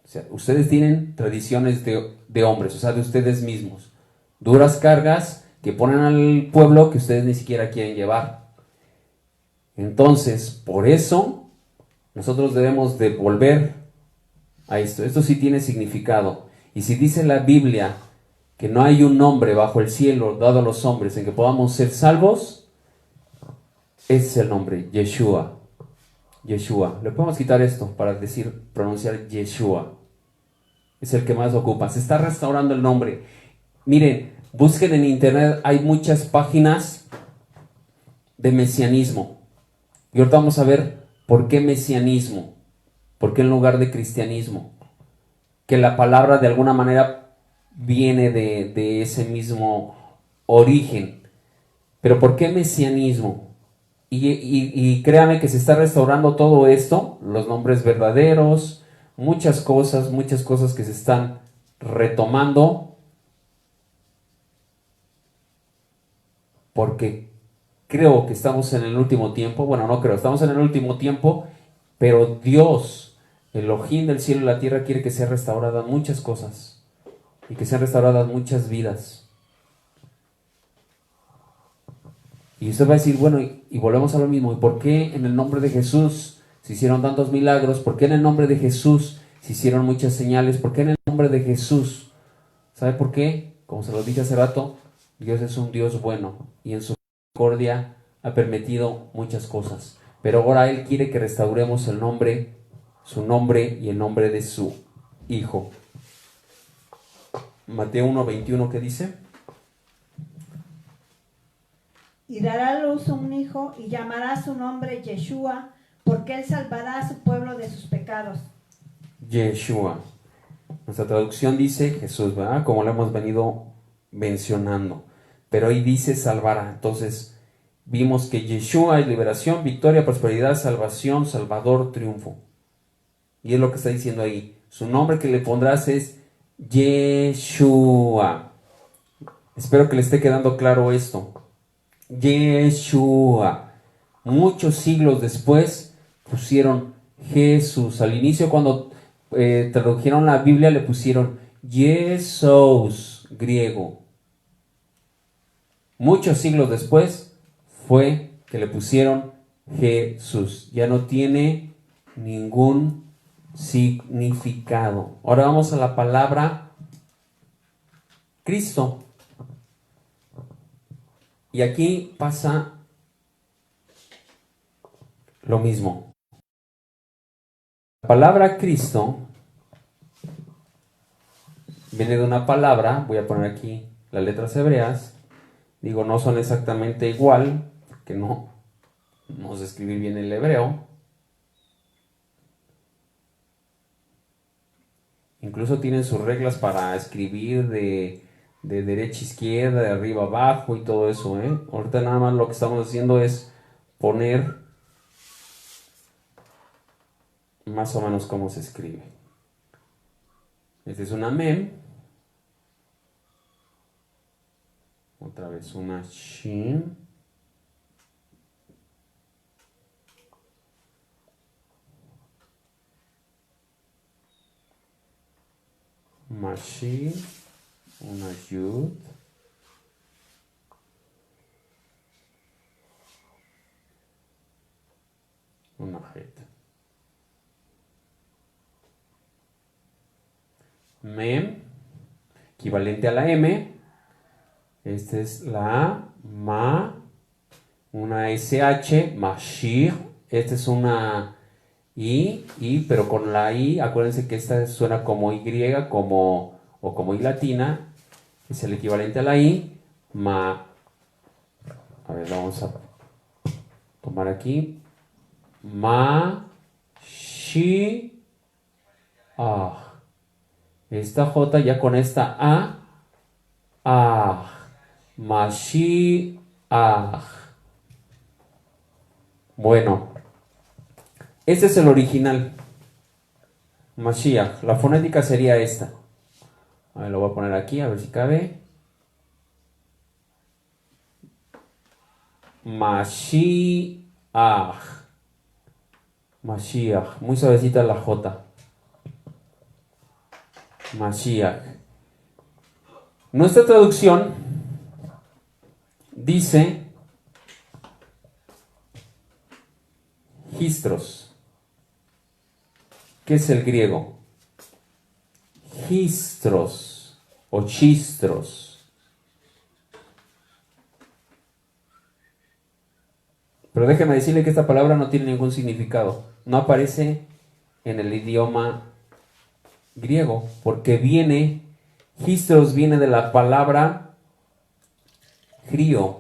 O sea, ustedes tienen tradiciones de hombres, o sea, de ustedes mismos. Duras cargas que ponen al pueblo que ustedes ni siquiera quieren llevar. Entonces, por eso, nosotros debemos de volver a esto. Esto sí tiene significado. Y si dice la Biblia que no hay un nombre bajo el cielo dado a los hombres en que podamos ser salvos, ese es el nombre, Yeshua. Yeshua. Le podemos quitar esto para pronunciar Yeshua. Es el que más ocupa. Se está restaurando el nombre. Miren, busquen en internet, hay muchas páginas de mesianismo. Y ahorita vamos a ver por qué mesianismo. ¿Por qué en lugar de cristianismo? Que la palabra de alguna manera viene de ese mismo origen. Pero ¿por qué mesianismo? Y créame que se está restaurando todo esto, los nombres verdaderos, muchas cosas que se están retomando. porque creo que estamos en el último tiempo. Bueno, no creo, estamos en el último tiempo, pero Dios, Elohim del cielo y la tierra, quiere que sean restauradas muchas cosas y que sean restauradas muchas vidas. Y usted va a decir, bueno, y volvemos a lo mismo, ¿y por qué en el nombre de Jesús se hicieron tantos milagros? ¿Por qué en el nombre de Jesús se hicieron muchas señales? ¿Por qué en el nombre de Jesús? ¿Sabe por qué? Como se lo dije hace rato, Dios es un Dios bueno y en su misericordia ha permitido muchas cosas. Pero ahora Él quiere que restauremos el nombre, su nombre y el nombre de su Hijo. Mateo 1:21, ¿qué dice? Y dará a luz un hijo y llamará su nombre Yeshua, porque él salvará a su pueblo de sus pecados. Yeshua. Nuestra traducción dice Jesús, ¿verdad? Como lo hemos venido mencionando. Pero ahí dice salvará. Entonces, vimos que Yeshua es liberación, victoria, prosperidad, salvación, salvador, triunfo. Y es lo que está diciendo ahí. Su nombre que le pondrás es Yeshua. Espero que le esté quedando claro esto. Yeshua. Muchos siglos después pusieron Jesús. Al inicio, cuando tradujeron la Biblia, le pusieron Jesús, griego. Muchos siglos después fue que le pusieron Jesús. Ya no tiene ningún significado. Ahora vamos a la palabra Cristo. Y aquí pasa lo mismo. La palabra Cristo viene de una palabra, voy a poner aquí las letras hebreas, digo, no son exactamente igual, porque no sé escribir bien el hebreo. Incluso tienen sus reglas para escribir de derecha a izquierda, de arriba a abajo y todo eso, ¿eh? Ahorita nada más lo que estamos haciendo es poner más o menos cómo se escribe. Este es una mem. Otra vez una shin. Machine, una yud, una het. Mem, equivalente a la M. Esta es la A, ma, una SH, mashir. Esta es una I, pero con la I, acuérdense que esta suena como Y, o como I latina, es el equivalente a la I, a ver, vamos a tomar aquí, esta J ya con esta Mashiach. Bueno, este es el original, Mashiach. La fonética sería esta. A ver, lo voy a poner aquí, a ver si cabe. Mashiach. Mashiach. Muy suavecita la J. Mashiach. Nuestra traducción dice Histros. ¿Qué es el griego? Histros o chistros. Pero déjeme decirle que esta palabra no tiene ningún significado. No aparece en el idioma griego, porque histros viene de la palabra crío.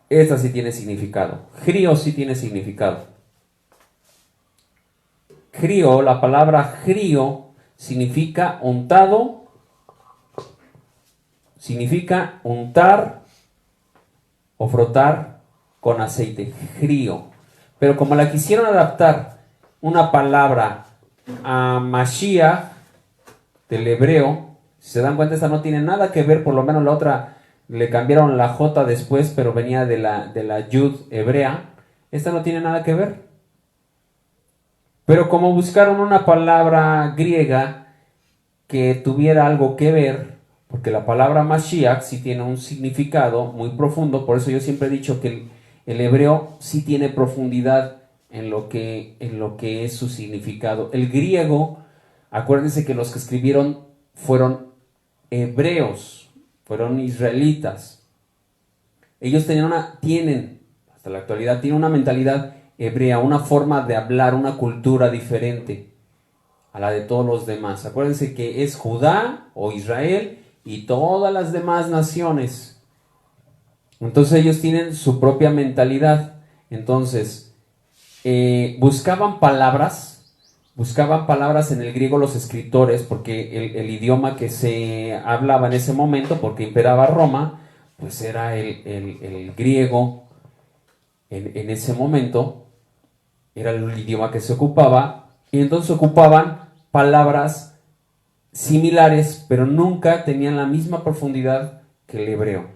Esta sí tiene significado. Crío sí tiene significado. Crío, la palabra crío significa untado, significa untar o frotar con aceite. Crío. Pero como la quisieron adaptar una palabra a Mashiach del hebreo, Si se dan cuenta, esta no tiene nada que ver, por lo menos la otra le cambiaron la J después, pero venía de la Yud hebrea. Esta no tiene nada que ver. Pero como buscaron una palabra griega que tuviera algo que ver, porque la palabra Mashiach sí tiene un significado muy profundo, por eso yo siempre he dicho que el hebreo sí tiene profundidad en lo que es su significado. El griego, acuérdense que los que escribieron fueron hebreos, fueron israelitas. Ellos tienen, hasta la actualidad, tienen una mentalidad hebrea, una forma de hablar, una cultura diferente a la de todos los demás. Acuérdense que es Judá o Israel y todas las demás naciones. Entonces ellos tienen su propia mentalidad. Entonces, buscaban palabras en el griego los escritores, porque el idioma que se hablaba en ese momento, porque imperaba Roma, pues era el griego en ese momento, era el idioma que se ocupaba, y entonces ocupaban palabras similares, pero nunca tenían la misma profundidad que el hebreo.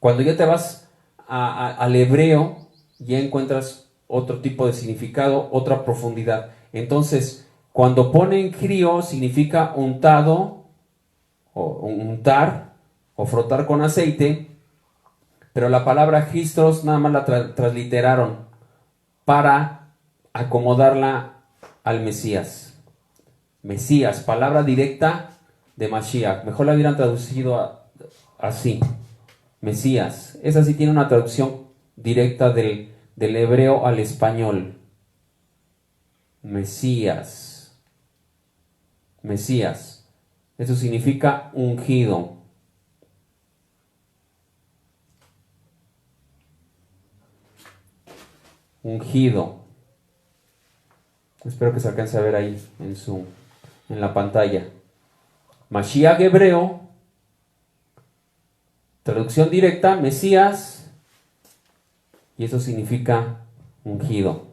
Cuando ya te vas al hebreo, ya encuentras otro tipo de significado, otra profundidad. Entonces, cuando ponen crío, significa untado, o untar, o frotar con aceite, pero la palabra Christos nada más la transliteraron para acomodarla al Mesías. Mesías, palabra directa de Mashiach. Mejor la hubieran traducido así. Mesías. Esa sí tiene una traducción directa del hebreo al español. Mesías. Mesías. Eso significa ungido. Ungido. Espero que se alcance a ver ahí en la pantalla. Mashiach hebreo, traducción directa, Mesías, y eso significa ungido.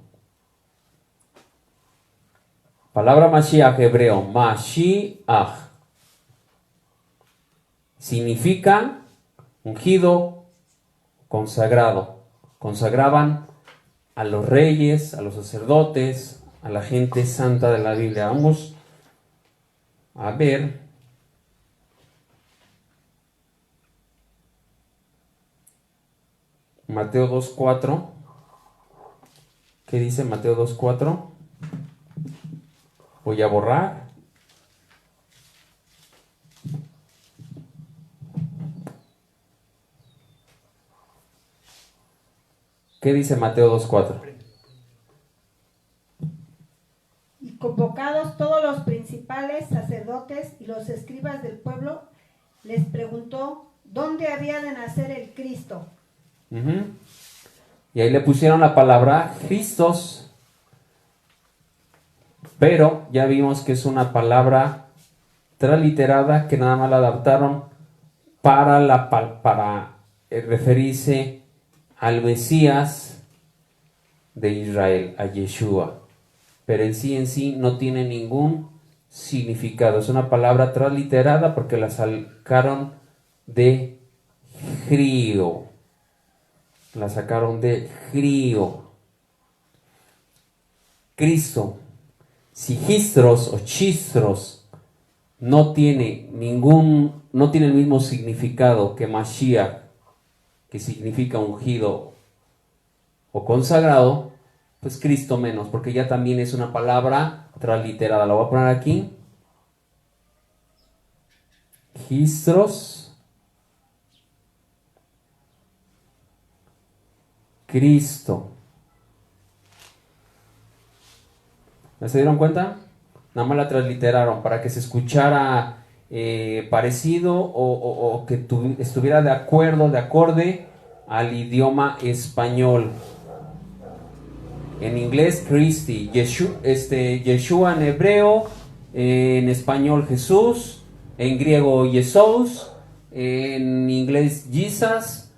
Palabra Mashiach hebreo, Mashiach, significa ungido, consagrado. Consagraban a los reyes, a los sacerdotes, a la gente santa de la Biblia. Vamos a ver Mateo 2:4. ¿Qué dice Mateo 2:4? Voy a borrar. ¿Qué dice Mateo 2:4? Y convocados todos los principales sacerdotes y los escribas del pueblo, les preguntó dónde había de nacer el Cristo. Y ahí le pusieron la palabra Christos, pero ya vimos que es una palabra transliterada que nada más la adaptaron para referirse al Mesías de Israel, a Yeshua, pero en sí no tiene ningún significado. Es una palabra transliterada porque la sacaron de Grío. La sacaron de Grío. Cristo. Si Histros o Chistros no tiene el mismo significado que Mashiach, que significa ungido o consagrado, pues Cristo menos, porque ya también es una palabra transliterada. La voy a poner aquí. Histros, Cristo. ¿Ya se dieron cuenta? Nada más la transliteraron para que se escuchara parecido o que estuviera de acorde al idioma español. En inglés, Christi, Yeshua en hebreo, en español Jesús, en griego Jesús, en inglés Jesus,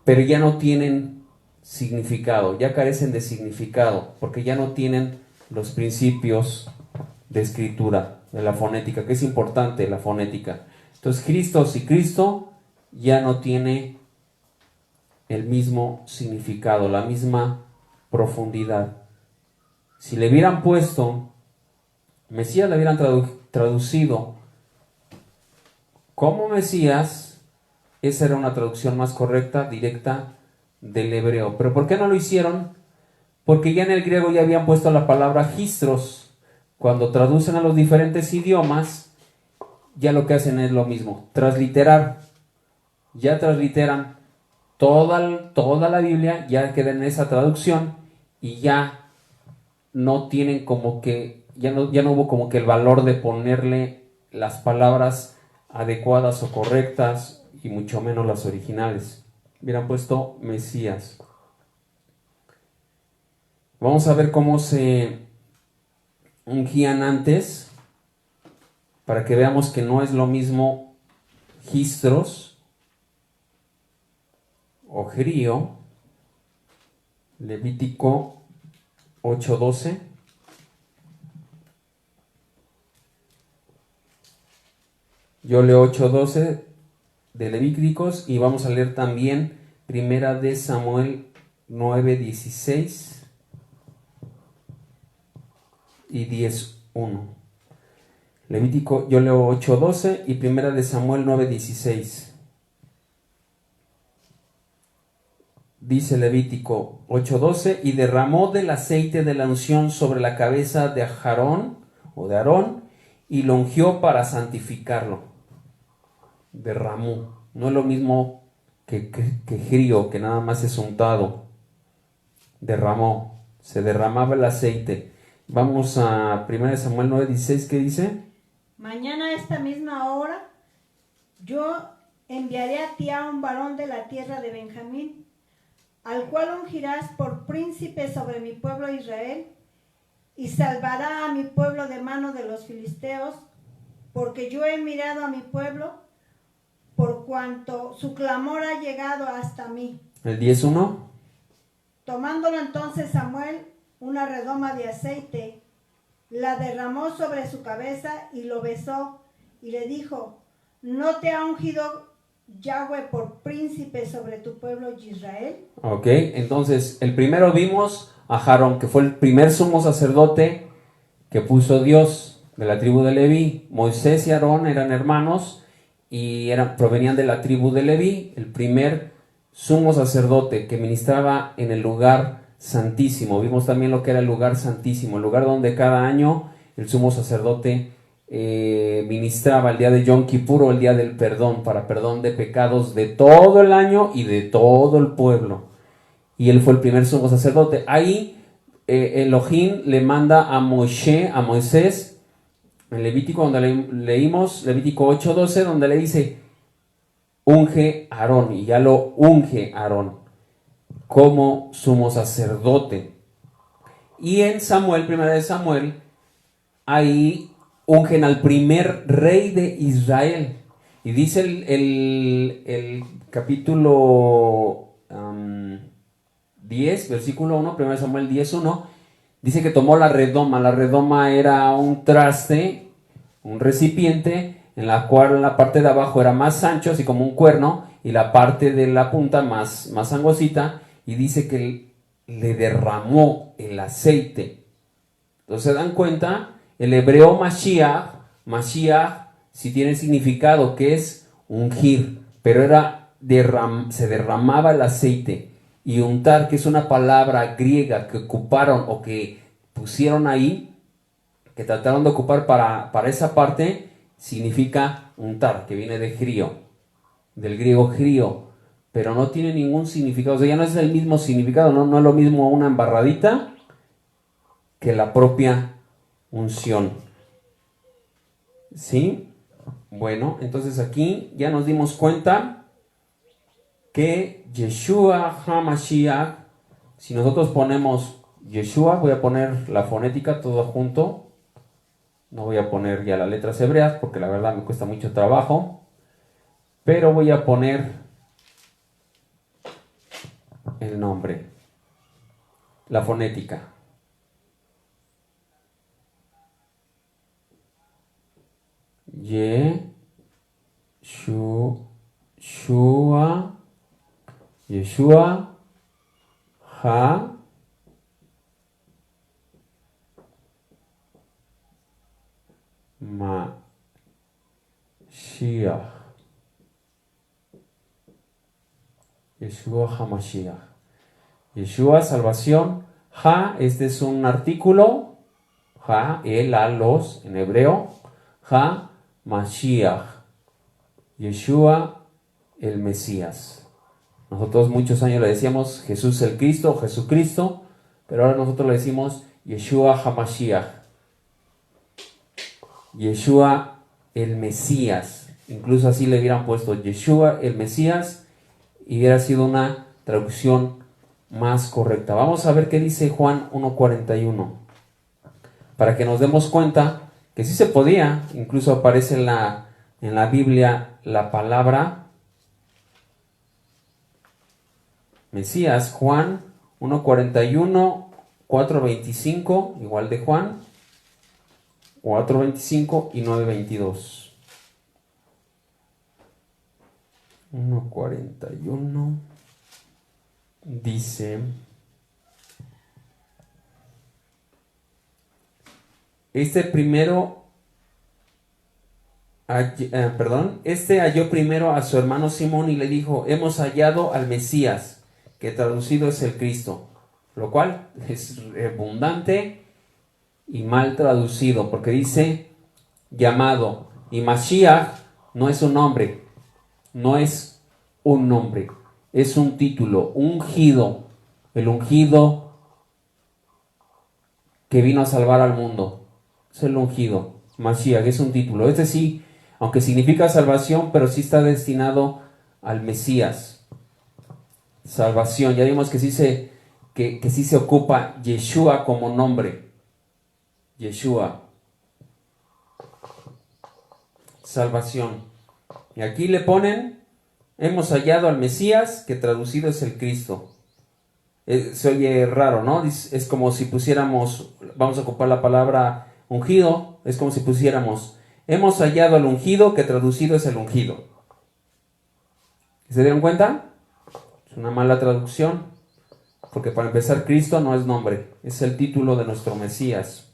pero ya no tienen significado, ya carecen de significado, porque ya no tienen los principios de escritura. de la fonética, que es importante la fonética. Entonces, Christos y Cristo ya no tiene el mismo significado, la misma profundidad. Si le hubieran puesto, Mesías le hubieran traducido como Mesías, esa era una traducción más correcta, directa del hebreo. ¿Pero por qué no lo hicieron? Porque ya en el griego ya habían puesto la palabra Christos. Cuando traducen a los diferentes idiomas, ya lo que hacen es lo mismo, transliterar. Ya transliteran toda la Biblia, ya queda en esa traducción y ya no tienen como que, ya no hubo como que el valor de ponerle las palabras adecuadas o correctas y mucho menos las originales. Hubieran puesto Mesías. Vamos a ver cómo se ungían antes, para que veamos que no es lo mismo Christos o Grio. Levítico 8:12. Yo leo 8:12 de Levíticos y vamos a leer también Primera de Samuel 9:16 y 10:1. Levítico, yo leo 8:12 y Primera de Samuel 9:16. Dice Levítico 8:12, y derramó del aceite de la unción sobre la cabeza de Aarón y lo ungió para santificarlo. Derramó. No es lo mismo que grio, que nada más es untado. Derramó. Se derramaba el aceite. Vamos a 1 Samuel 9:16, ¿qué dice? Mañana a esta misma hora yo enviaré a ti a un varón de la tierra de Benjamín, al cual ungirás por príncipe sobre mi pueblo Israel, y salvará a mi pueblo de mano de los filisteos, porque yo he mirado a mi pueblo, por cuanto su clamor ha llegado hasta mí. El 10:1. Tomándolo entonces Samuel una redoma de aceite, la derramó sobre su cabeza y lo besó, y le dijo: ¿no te ha ungido Yahweh por príncipe sobre tu pueblo Israel? Ok, entonces el primero vimos a Aarón, que fue el primer sumo sacerdote que puso Dios de la tribu de Leví. Moisés y Aarón eran hermanos y provenían de la tribu de Leví. El primer sumo sacerdote que ministraba en el lugar santísimo. Vimos también lo que era el lugar santísimo, el lugar donde cada año el sumo sacerdote ministraba el día de Yom Kippur, o el día del perdón, para perdón de pecados de todo el año y de todo el pueblo. Y él fue el primer sumo sacerdote. Ahí Elohim le manda a Moisés, en Levítico, donde leímos Levítico 8:12, donde le dice: unge a Aarón, y ya lo unge a Aarón como sumo sacerdote. Y en Samuel, 1 de Samuel, ahí ungen al primer rey de Israel. Y dice el capítulo 10, versículo 1, 1 Samuel 10:1, dice que tomó la redoma. La redoma era un traste, un recipiente, en la cual la parte de abajo era más ancho, así como un cuerno, y la parte de la punta más angosita, y dice que le derramó el aceite. Entonces, ¿se dan cuenta? El hebreo Mashiach sí tiene significado, que es ungir, pero se derramaba el aceite. Y untar, que es una palabra griega que ocuparon o que pusieron ahí, que trataron de ocupar para esa parte, significa untar, que viene de grio, del griego grio, pero no tiene ningún significado. O sea, ya no es el mismo significado, no es lo mismo una embarradita que la propia unción. ¿Sí? Bueno, entonces aquí ya nos dimos cuenta que Yeshua HaMashiach, si nosotros ponemos Yeshua, voy a poner la fonética todo junto, no voy a poner ya las letras hebreas porque la verdad me cuesta mucho trabajo, pero voy a poner el nombre, la fonética. Yeshua ha Mashiach. Yeshua HaMashiach. Yeshua, salvación. Ha, este es un artículo. Ha, el, a, los, en hebreo. Ha, Mashiach. Yeshua, el Mesías. Nosotros muchos años le decíamos Jesús el Cristo o Jesucristo, pero ahora nosotros le decimos Yeshua HaMashiach. Yeshua el Mesías. Incluso así le hubieran puesto Yeshua el Mesías y hubiera sido una traducción más correcta. Vamos a ver qué dice Juan 1:41 para que nos demos cuenta que sí se podía. Incluso aparece en la Biblia la palabra Mesías. Juan 1:41, 4:25, igual de Juan 4:25 y 9:22. 1:41 dice: Este halló primero a su hermano Simón y le dijo: hemos hallado al Mesías, que traducido es el Cristo, lo cual es redundante y mal traducido, porque dice llamado, y Mashiach no es un nombre, es un título, ungido, el ungido que vino a salvar al mundo, es el ungido. Mashiach es un título, este sí, aunque significa salvación, pero sí está destinado al Mesías, salvación. Ya vimos que sí se ocupa Yeshua como nombre, Yeshua, salvación. Y aquí le ponen: hemos hallado al Mesías, que traducido es el Cristo. Se oye raro, ¿no? Es como si pusiéramos, vamos a ocupar la palabra ungido, es como si pusiéramos: hemos hallado al ungido, que traducido es el ungido. ¿Se dieron cuenta? Es una mala traducción, porque para empezar, Cristo no es nombre, es el título de nuestro Mesías.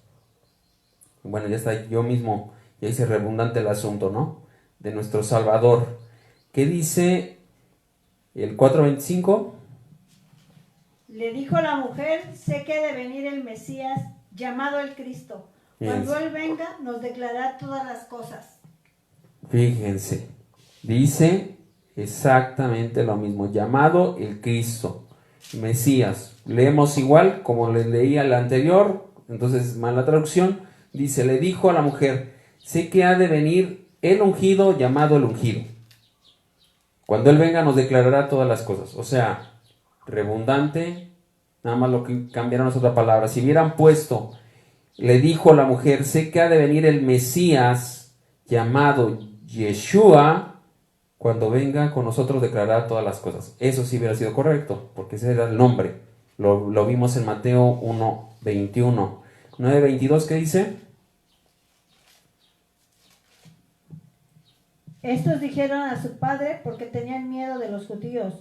Bueno, ya está, yo mismo, ya hice redundante el asunto, ¿no? De nuestro Salvador. ¿Qué dice el 4:25? Le dijo la mujer: sé que ha de venir el Mesías, llamado el Cristo. Cuando Él venga, nos declarará todas las cosas. Fíjense, dice exactamente lo mismo, llamado el Cristo, Mesías. Leemos igual como le leía la anterior, entonces mala traducción. Dice: le dijo a la mujer: sé que ha de venir el ungido, llamado el ungido. Cuando Él venga nos declarará todas las cosas. O sea, redundante, nada más lo que cambiaron es otra palabra. Si hubieran puesto: le dijo a la mujer: sé que ha de venir el Mesías, llamado Yeshua, cuando venga con nosotros declarará todas las cosas. Eso sí hubiera sido correcto, porque ese era el nombre. Lo vimos en Mateo 1:21. 9:22, ¿qué dice? Estos dijeron a su padre porque tenían miedo de los judíos,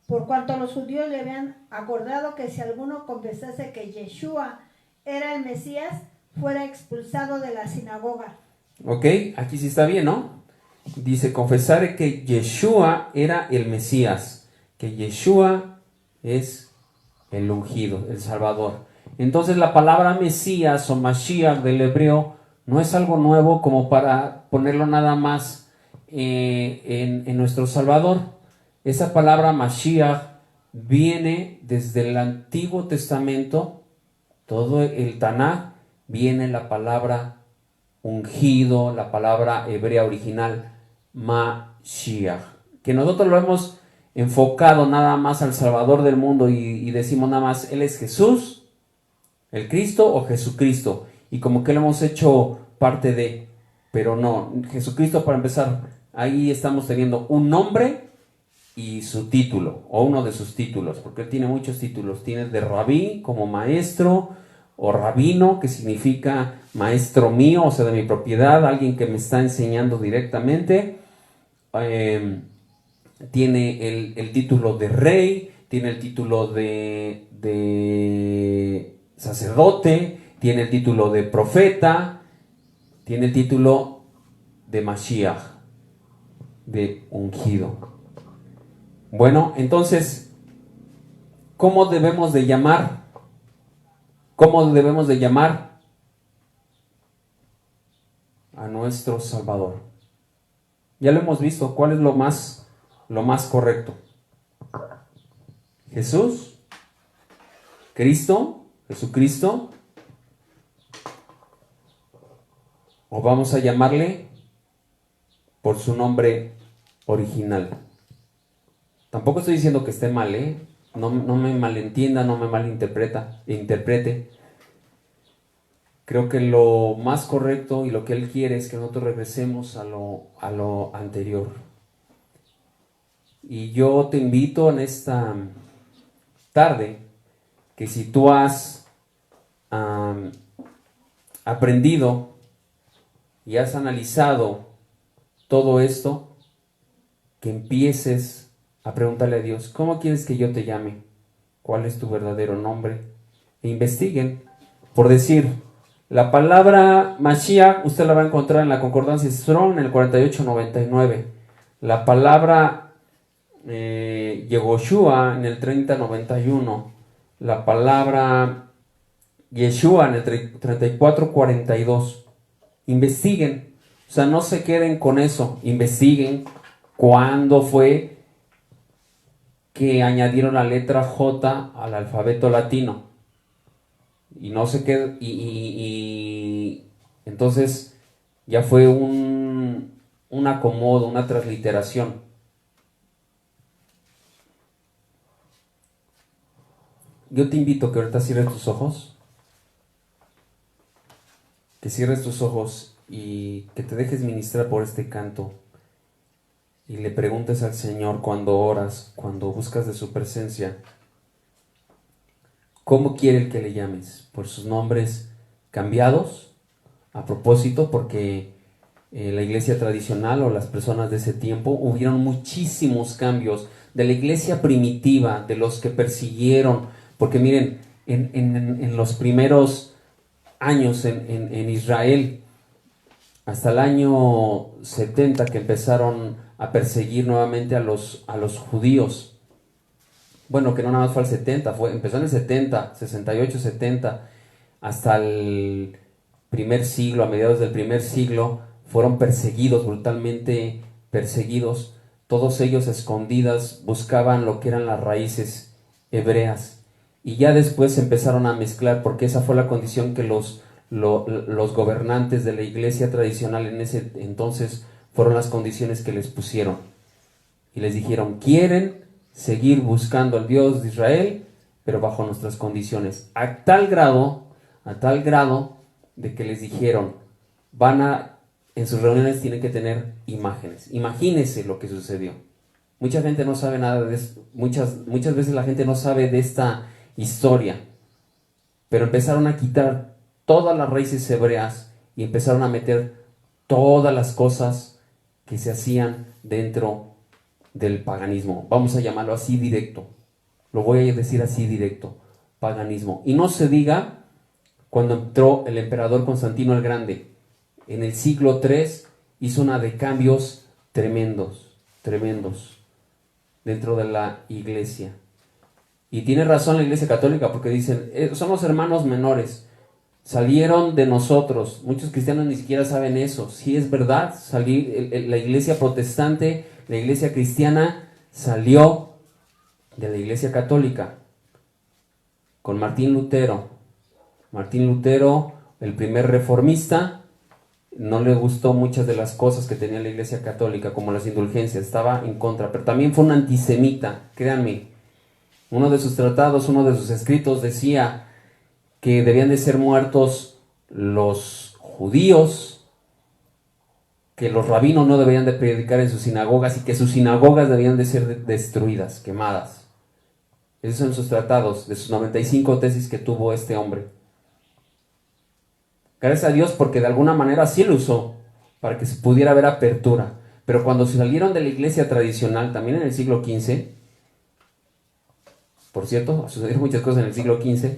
por cuanto los judíos le habían acordado que si alguno confesase que Yeshua era el Mesías, fuera expulsado de la sinagoga. Ok, aquí sí está bien, ¿no? Dice: confesar que Yeshua era el Mesías, que Yeshua es el ungido, el Salvador. Entonces la palabra Mesías o Mashiach del hebreo no es algo nuevo como para ponerlo nada más en nuestro Salvador. Esa palabra Mashiach viene desde el Antiguo Testamento, todo el Tanaj, viene la palabra ungido, la palabra hebrea original Mashiach, que nosotros lo hemos enfocado nada más al Salvador del mundo y decimos nada más: Él es Jesús, el Cristo o Jesucristo, y como que lo hemos hecho parte de, pero no, Jesucristo, para empezar, ahí estamos teniendo un nombre y su título, o uno de sus títulos, porque Él tiene muchos títulos. Tiene de rabí, como maestro, o rabino, que significa maestro mío, o sea, de mi propiedad, alguien que me está enseñando directamente. Tiene el título de rey, tiene el título de sacerdote, tiene el título de profeta, tiene el título de Mashiach, de ungido. Bueno, entonces, ¿cómo debemos de llamar? ¿Cómo debemos de llamar a nuestro Salvador? Ya lo hemos visto. ¿Cuál es lo más correcto? Jesús, Cristo, Jesucristo, o vamos a llamarle por su nombre original. Tampoco estoy diciendo que esté mal, ¿eh? No me malentienda, no me interprete. Creo que lo más correcto y lo que Él quiere es que nosotros regresemos a lo anterior. Y yo te invito en esta tarde que si tú has aprendido y has analizado todo esto, que empieces a preguntarle a Dios, ¿cómo quieres que yo te llame? ¿Cuál es tu verdadero nombre? E investiguen. Por decir, la palabra Mashiach, usted la va a encontrar en la concordancia Strong en el 4899. La palabra Yehoshua en el 3091. La palabra Yeshua en el 3442. Investiguen. O sea, no se queden con eso. Investiguen cuándo fue que añadieron la letra J al alfabeto latino. Y no se quede. Y entonces ya fue un acomodo, una transliteración. Yo te invito a que ahorita cierres tus ojos. Que cierres tus ojos y que te dejes ministrar por este canto. Y le preguntes al Señor cuando oras, cuando buscas de su presencia, ¿cómo quiere el que le llames? ¿Por sus nombres cambiados? A propósito, porque la iglesia tradicional o las personas de ese tiempo hubieron muchísimos cambios de la iglesia primitiva, de los que persiguieron, porque miren, en los primeros años en Israel, hasta el año 70 que empezaron a perseguir nuevamente a los judíos. Bueno, que no nada más fue el 70, empezó en el 70, 68, 70, hasta el primer siglo, a mediados del primer siglo, fueron perseguidos, brutalmente perseguidos. Todos ellos escondidas buscaban lo que eran las raíces hebreas. Y ya después se empezaron a mezclar, porque esa fue la condición que los gobernantes de la iglesia tradicional en ese entonces fueron las condiciones que les pusieron. Y les dijeron, quieren seguir buscando al Dios de Israel, pero bajo nuestras condiciones. A tal grado de que les dijeron, en sus reuniones tienen que tener imágenes. Imagínense lo que sucedió. Mucha gente no sabe nada de esto. Muchas veces la gente no sabe de esta historia. Pero empezaron a quitar todas las raíces hebreas y empezaron a meter todas las cosas que se hacían dentro del paganismo. Vamos a llamarlo así directo. Lo voy a decir así directo. Paganismo. Y no se diga cuando entró el emperador Constantino el Grande. En el siglo III hizo una de cambios tremendos dentro de la iglesia. Y tiene razón la iglesia católica porque dicen, somos hermanos menores. Salieron de nosotros. Muchos cristianos ni siquiera saben eso. Sí es verdad, la iglesia protestante, la iglesia cristiana salió de la iglesia católica con Martín Lutero. Martín Lutero, el primer reformista, no le gustó muchas de las cosas que tenía la iglesia católica, como las indulgencias, estaba en contra, pero también fue un antisemita, créanme. Uno de sus tratados, uno de sus escritos decía que debían de ser muertos los judíos, que los rabinos no deberían de predicar en sus sinagogas y que sus sinagogas debían de ser destruidas, quemadas. Esos son sus tratados, de sus 95 tesis que tuvo este hombre. Gracias a Dios porque de alguna manera sí lo usó para que se pudiera ver apertura. Pero cuando se salieron de la iglesia tradicional, también en el siglo XV, por cierto, sucedieron muchas cosas en el siglo XV,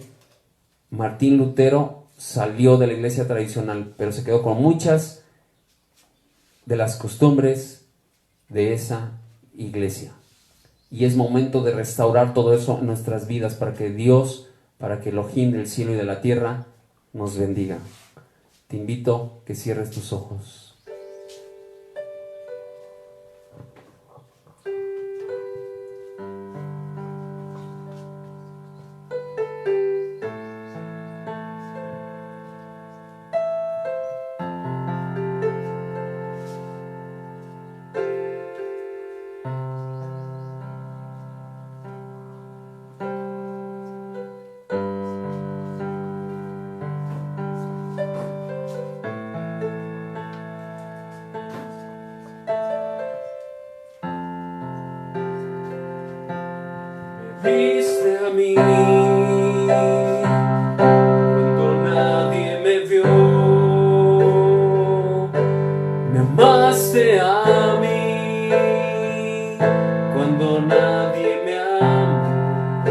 Martín Lutero salió de la iglesia tradicional, pero se quedó con muchas de las costumbres de esa iglesia. Y es momento de restaurar todo eso en nuestras vidas para que Dios, para que Elohim del cielo y de la tierra nos bendiga. Te invito a que cierres tus ojos. Viste a mí cuando nadie me vio, me amaste a mí cuando nadie me amó,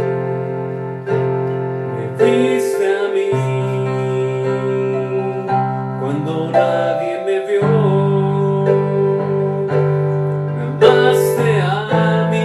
me viste a mí cuando nadie me vio, me amaste a mí.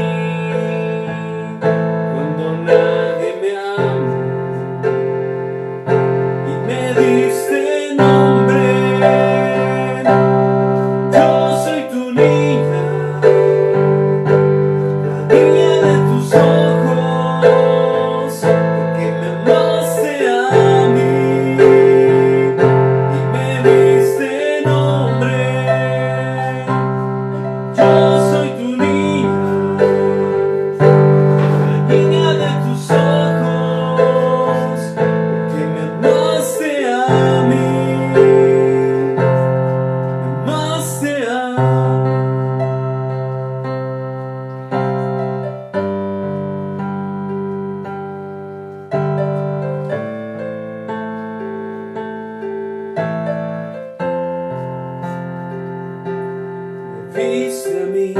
Viste a mí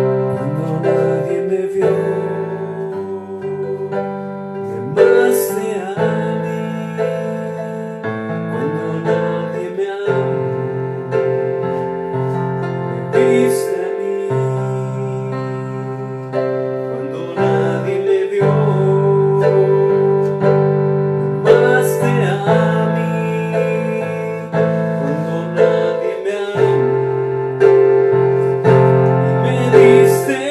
cuando nadie me vio, me amaste a mí cuando nadie me amó, me viste a mí cuando nadie me vio, me amaste a mí cuando nadie me amó.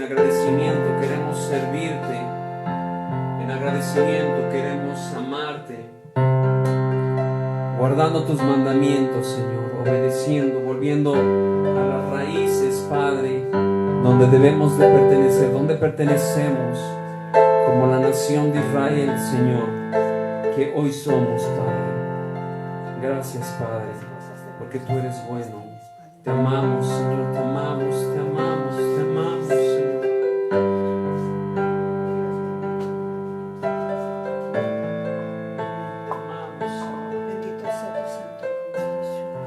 agradecimiento queremos servirte, en agradecimiento queremos amarte, guardando tus mandamientos, Señor, obedeciendo, volviendo a las raíces, Padre, donde debemos de pertenecer, donde pertenecemos, como la nación de Israel, Señor, que hoy somos, Padre. Gracias, Padre, porque tú eres bueno. Te amamos, Señor, te amamos, te amamos, te amamos, Señor. Te amamos, Señor. Bendito sea tu santo nombre, Yeshua.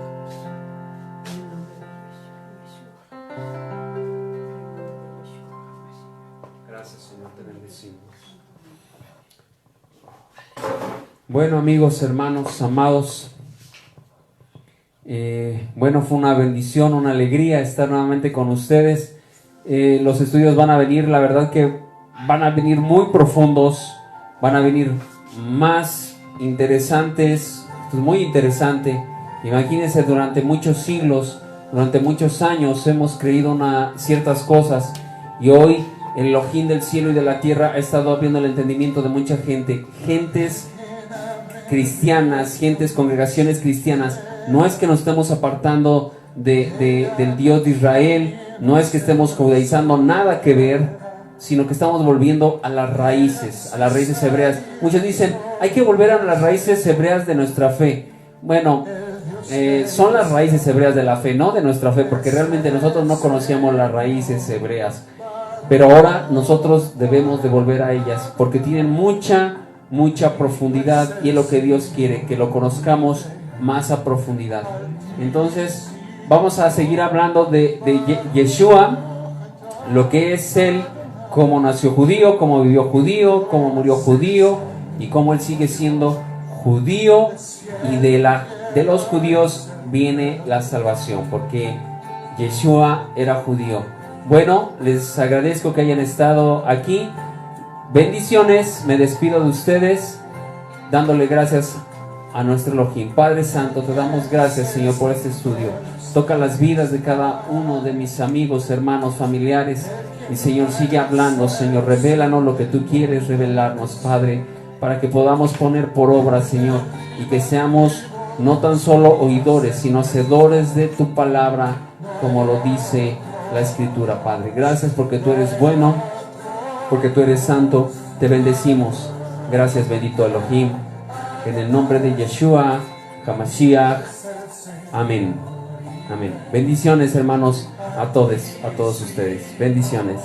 En el nombre de Yeshua. Gracias, Señor, te bendecimos. Bueno, amigos, hermanos, amados, bueno, fue una bendición, una alegría estar nuevamente con ustedes. Los estudios van a venir, la verdad que van a venir muy profundos, van a venir más interesantes. Esto es muy interesante. Imagínense, durante muchos siglos, durante muchos años hemos creído ciertas cosas, y hoy el Elohim del cielo y de la tierra ha estado abriendo el entendimiento de mucha gente, gentes cristianas, gentes, congregaciones cristianas. No es que nos estemos apartando del Dios de Israel, no es que estemos judaizando, nada que ver, sino que estamos volviendo a las raíces hebreas. Muchos dicen, hay que volver a las raíces hebreas de nuestra fe. Bueno, son las raíces hebreas de la fe, no de nuestra fe, porque realmente nosotros no conocíamos las raíces hebreas, pero ahora nosotros debemos de volver a ellas, porque tienen mucha profundidad, y es lo que Dios quiere, que lo conozcamos más a profundidad. Entonces vamos a seguir hablando de Yeshua, lo que es Él, cómo nació judío, cómo vivió judío, cómo murió judío, y cómo Él sigue siendo judío, y de los judíos viene la salvación, porque Yeshua era judío. Bueno, les agradezco que hayan estado aquí. Bendiciones, me despido de ustedes dándole gracias a nuestro Elohim. Padre Santo, te damos gracias, Señor, por este estudio. Toca las vidas de cada uno de mis amigos, hermanos, familiares, y Señor, sigue hablando, Señor, revélanos lo que tú quieres revelarnos, Padre, para que podamos poner por obra, Señor, y que seamos no tan solo oidores, sino hacedores de tu palabra, como lo dice la Escritura, Padre. Gracias porque tú eres bueno, porque tú eres santo. Te bendecimos. Gracias, bendito Elohim, en el nombre de Yeshua HaMashiach. Amén. Amén. Bendiciones, hermanos, a todos ustedes. Bendiciones.